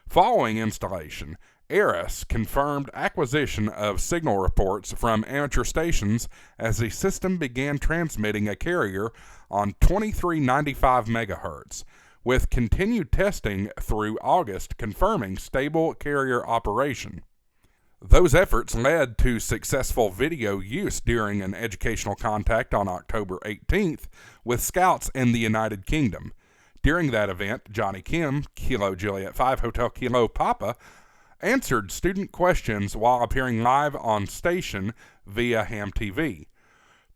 Following installation, ARISS confirmed acquisition of signal reports from amateur stations as the system began transmitting a carrier on 2395 MHz, with continued testing through August confirming stable carrier operation. Those efforts led to successful video use during an educational contact on October 18th with scouts in the United Kingdom. During that event, Johnny Kim, Kilo Juliet 5 Hotel Kilo Papa, answered student questions while appearing live on station via ham TV.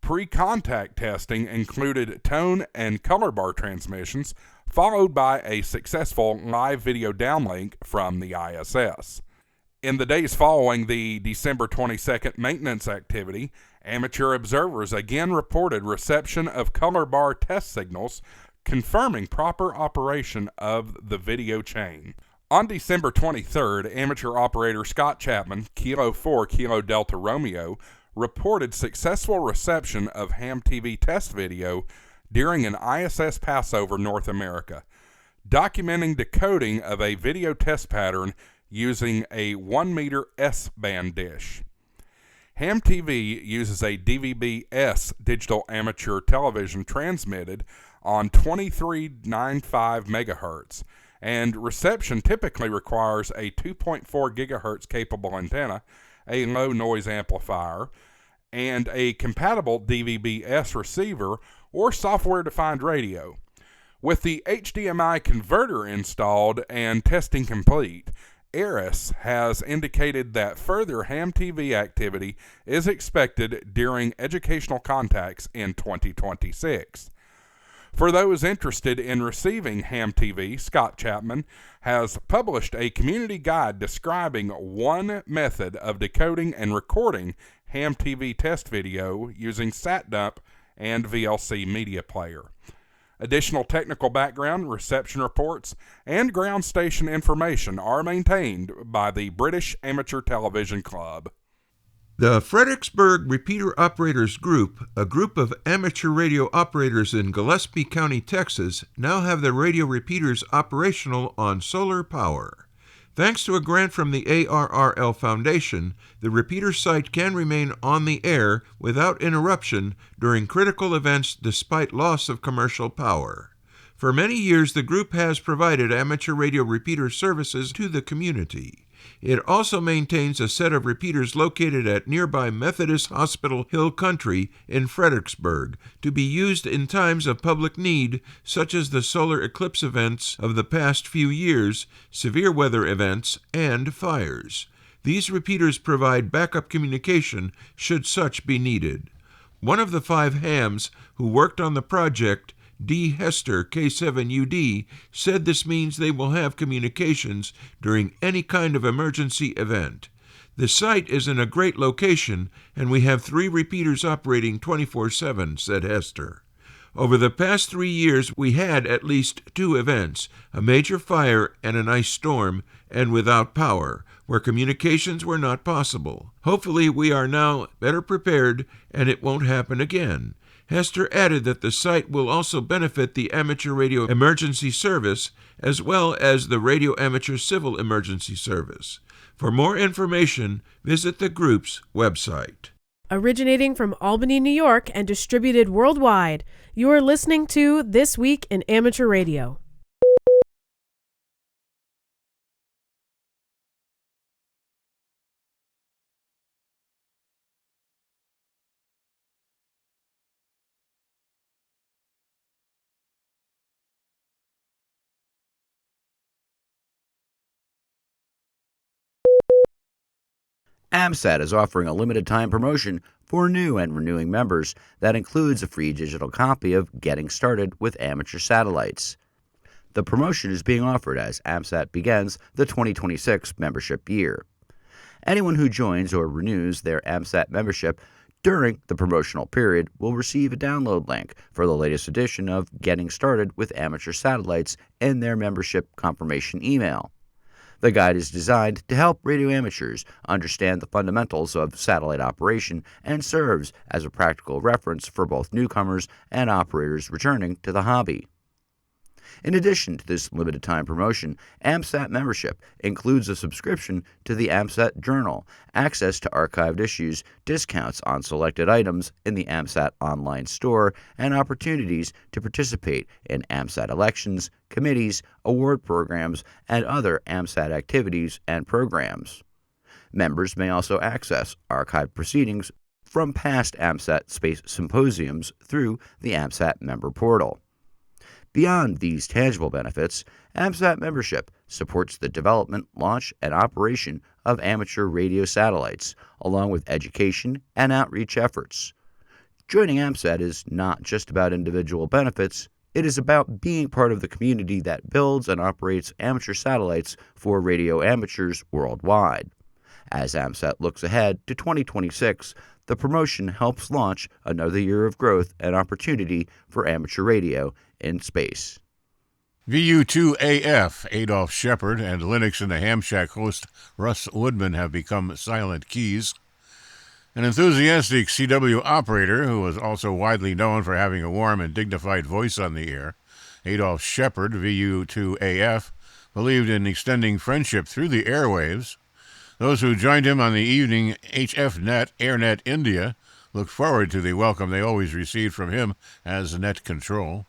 Pre-contact testing included tone and color bar transmissions, followed by a successful live video downlink from the ISS. In the days following the December 22nd maintenance activity, amateur observers again reported reception of color bar test signals, confirming proper operation of the video chain. On December 23rd, amateur operator Scott Chapman, Kilo 4 Kilo Delta Romeo, reported successful reception of ham TV test video during an ISS passover North America, documenting decoding of a video test pattern using a 1-meter S-band dish. Ham TV uses a DVB-S digital amateur television transmitted on 2395 MHz, and reception typically requires a 2.4 GHz capable antenna, a low noise amplifier, and a compatible DVB-S receiver or software-defined radio. With the HDMI converter installed and testing complete, ARIS has indicated that further ham TV activity is expected during educational contacts in 2026. For those interested in receiving ham TV, Scott Chapman has published a community guide describing one method of decoding and recording ham TV test video using SatDump and VLC media player. Additional technical background, reception reports, and ground station information are maintained by the British Amateur Television Club. The Fredericksburg Repeater Operators Group, a group of amateur radio operators in Gillespie County, Texas, now have their radio repeaters operational on solar power. Thanks to a grant from the ARRL Foundation, the repeater site can remain on the air without interruption during critical events despite loss of commercial power. For many years, the group has provided amateur radio repeater services to the community. It also maintains a set of repeaters located at nearby Methodist Hospital Hill Country in Fredericksburg to be used in times of public need, such as the solar eclipse events of the past few years, severe weather events, and fires. These repeaters provide backup communication should such be needed. One of the 5 hams who worked on the project, D. Hester, K7UD, said this means they will have communications during any kind of emergency event. The site is in a great location, and we have 3 repeaters operating 24/7, said Hester. Over the past 3 years, we had at least 2 events, a major fire and an ice storm, and without power, where communications were not possible. Hopefully, we are now better prepared, and it won't happen again. Hester added that the site will also benefit the Amateur Radio Emergency Service as well as the Radio Amateur Civil Emergency Service. For more information, visit the group's website. Originating from Albany, New York, and distributed worldwide, you are listening to This Week in Amateur Radio. AMSAT is offering a limited-time promotion for new and renewing members that includes a free digital copy of Getting Started with Amateur Satellites. The promotion is being offered as AMSAT begins the 2026 membership year. Anyone who joins or renews their AMSAT membership during the promotional period will receive a download link for the latest edition of Getting Started with Amateur Satellites in their membership confirmation email. The guide is designed to help radio amateurs understand the fundamentals of satellite operation and serves as a practical reference for both newcomers and operators returning to the hobby. In addition to this limited-time promotion, AMSAT membership includes a subscription to the AMSAT Journal, access to archived issues, discounts on selected items in the AMSAT online store, and opportunities to participate in AMSAT elections, committees, award programs, and other AMSAT activities and programs. Members may also access archived proceedings from past AMSAT Space Symposiums through the AMSAT member portal. Beyond these tangible benefits, AMSAT membership supports the development, launch, and operation of amateur radio satellites, along with education and outreach efforts. Joining AMSAT is not just about individual benefits, it is about being part of the community that builds and operates amateur satellites for radio amateurs worldwide. As AMSAT looks ahead to 2026, the promotion helps launch another year of growth and opportunity for amateur radio in space. VU2AF, Adolph Shepard, and Linux in the Ham Shack host Russ Woodman have become silent keys. An enthusiastic CW operator who was also widely known for having a warm and dignified voice on the air, Adolph Shepard, VU2AF, believed in extending friendship through the airwaves. Those who joined him on the evening HFNet, AirNet India, looked forward to the welcome they always received from him as net control.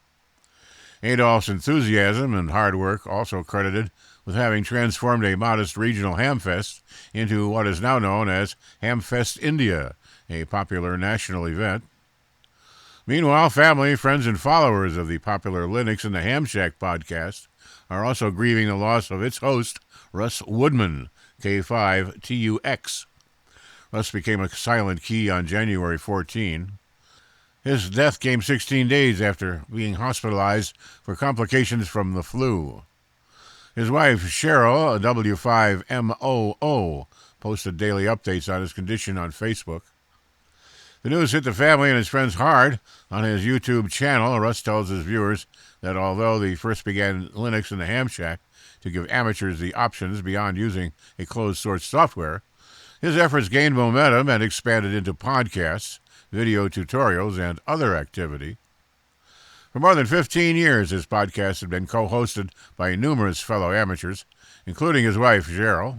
Adolph's enthusiasm and hard work also credited with having transformed a modest regional hamfest into what is now known as Hamfest India, a popular national event. Meanwhile, family, friends, and followers of the popular Linux and the Ham Shack podcast are also grieving the loss of its host, Russ Woodman, K5TUX. Russ became a silent key on January 14. His death came 16 days after being hospitalized for complications from the flu. His wife, Cheryl, a W5MOO, posted daily updates on his condition on Facebook. The news hit the family and his friends hard. On his YouTube channel, Russ tells his viewers that although they first began Linux in the Ham Shack to give amateurs the options beyond using a closed-source software, his efforts gained momentum and expanded into podcasts, video tutorials, and other activity. For more than 15 years, his podcast had been co-hosted by numerous fellow amateurs, including his wife, Cheryl.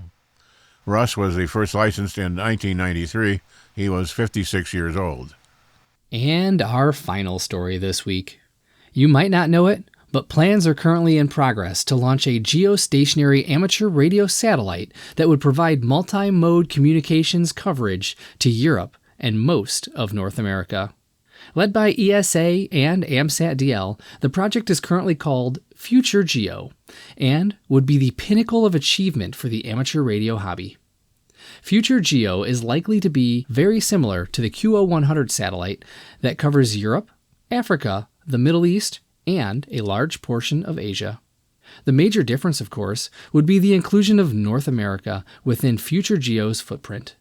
Russ was the first licensed in 1993. He was 56 years old. And our final story this week. You might not know it, but plans are currently in progress to launch a geostationary amateur radio satellite that would provide multi-mode communications coverage to Europe and most of North America. Led by ESA and AMSAT DL, the project is currently called Future Geo and would be the pinnacle of achievement for the amateur radio hobby. Future Geo is likely to be very similar to the QO100 satellite that covers Europe, Africa, the Middle East, and a large portion of Asia. The major difference, of course, would be the inclusion of North America within Future Geo's footprint,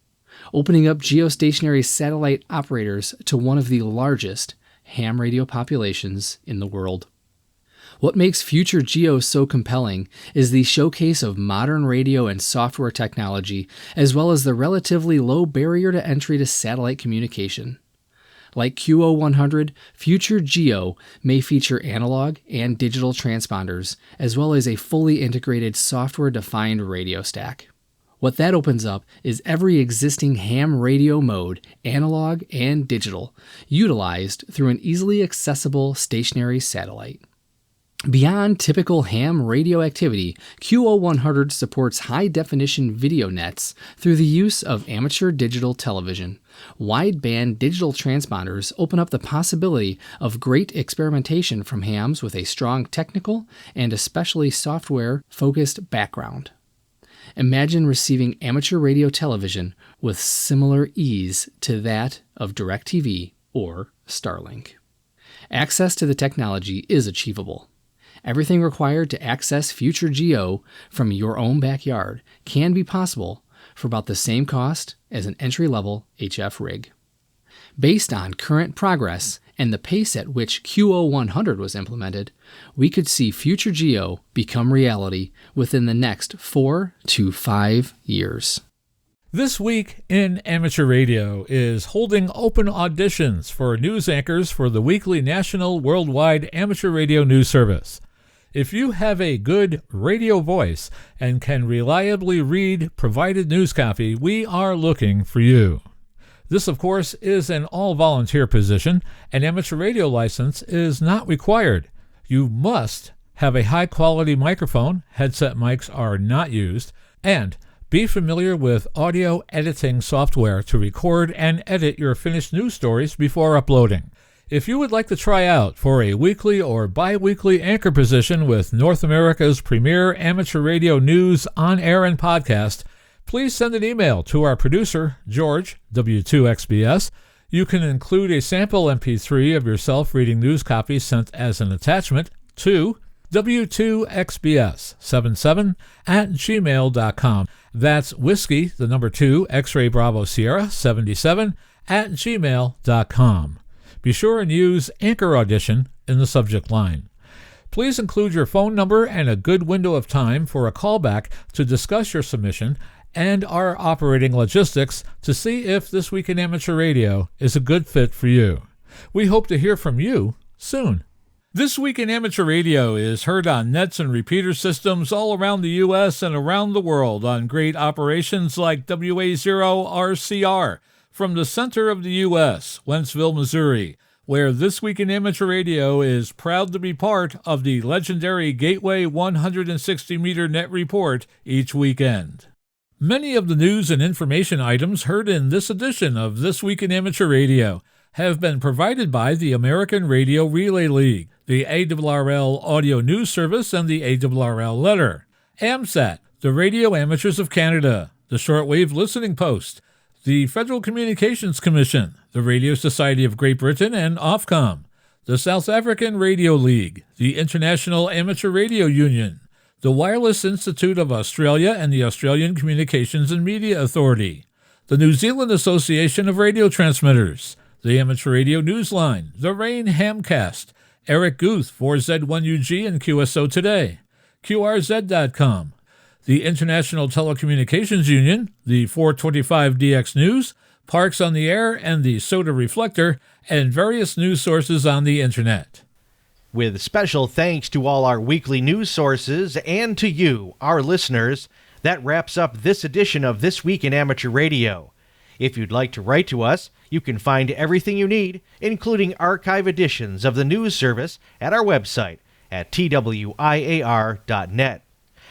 opening up geostationary satellite operators to one of the largest ham radio populations in the world. What makes Future Geo so compelling is the showcase of modern radio and software technology, as well as the relatively low barrier to entry to satellite communication. Like QO100, Future Geo may feature analog and digital transponders, as well as a fully integrated software-defined radio stack. What that opens up is every existing ham radio mode, analog and digital, utilized through an easily accessible stationary satellite. Beyond typical ham radio activity, QO100 supports high-definition video nets through the use of amateur digital television. Wideband digital transponders open up the possibility of great experimentation from hams with a strong technical and especially software-focused background. Imagine receiving amateur radio television with similar ease to that of DirecTV or Starlink. Access to the technology is achievable. Everything required to access Future Geo from your own backyard can be possible for about the same cost as an entry-level HF rig. Based on current progress and the pace at which QO100 was implemented, we could see Future Geo become reality within the next 4 to 5 years. This Week in Amateur Radio is holding open auditions for news anchors for the weekly national worldwide amateur radio news service. If you have a good radio voice and can reliably read provided news copy, we are looking for you. This, of course, is an all-volunteer position. An amateur radio license is not required. You must have a high-quality microphone, headset mics are not used, and be familiar with audio editing software to record and edit your finished news stories before uploading. If you would like to try out for a weekly or bi-weekly anchor position with North America's premier amateur radio news on air and podcast, please send an email to our producer, George, W2XBS. You can include a sample MP3 of yourself reading news copies sent as an attachment to w2xbs77@gmail.com. That's whiskey, the number 2, X-ray Bravo Sierra 77@gmail.com. Be sure and use Anchor Audition in the subject line. Please include your phone number and a good window of time for a callback to discuss your submission and our operating logistics to see if This Week in Amateur Radio is a good fit for you. We hope to hear from you soon. This Week in Amateur Radio is heard on nets and repeater systems all around the U.S. and around the world on great operations like WA0RCR from the center of the U.S., Wentzville, Missouri, where This Week in Amateur Radio is proud to be part of the legendary Gateway 160-meter net report each weekend. Many of the news and information items heard in this edition of This Week in Amateur Radio have been provided by the American Radio Relay League, the ARRL Audio News Service, and the ARRL Letter, AMSAT, the Radio Amateurs of Canada, the Shortwave Listening Post, the Federal Communications Commission, the Radio Society of Great Britain, and Ofcom, the South African Radio League, the International Amateur Radio Union, the Wireless Institute of Australia and the Australian Communications and Media Authority, the New Zealand Association of Radio Transmitters, the Amateur Radio Newsline, the Rain Hamcast, Eric Guth, 4Z1UG and QSO Today, QRZ.com, the International Telecommunications Union, the 425DX News, Parks on the Air, and the Soda Reflector, and various news sources on the Internet. With special thanks to all our weekly news sources and to you, our listeners, that wraps up this edition of This Week in Amateur Radio. If you'd like to write to us, you can find everything you need, including archive editions of the news service, at our website at twiar.net.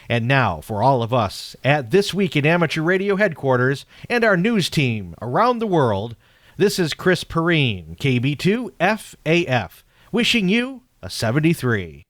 And now, for all of us at This Week in Amateur Radio headquarters and our news team around the world, this is Chris Perrine, KB2FAF, wishing you a 73.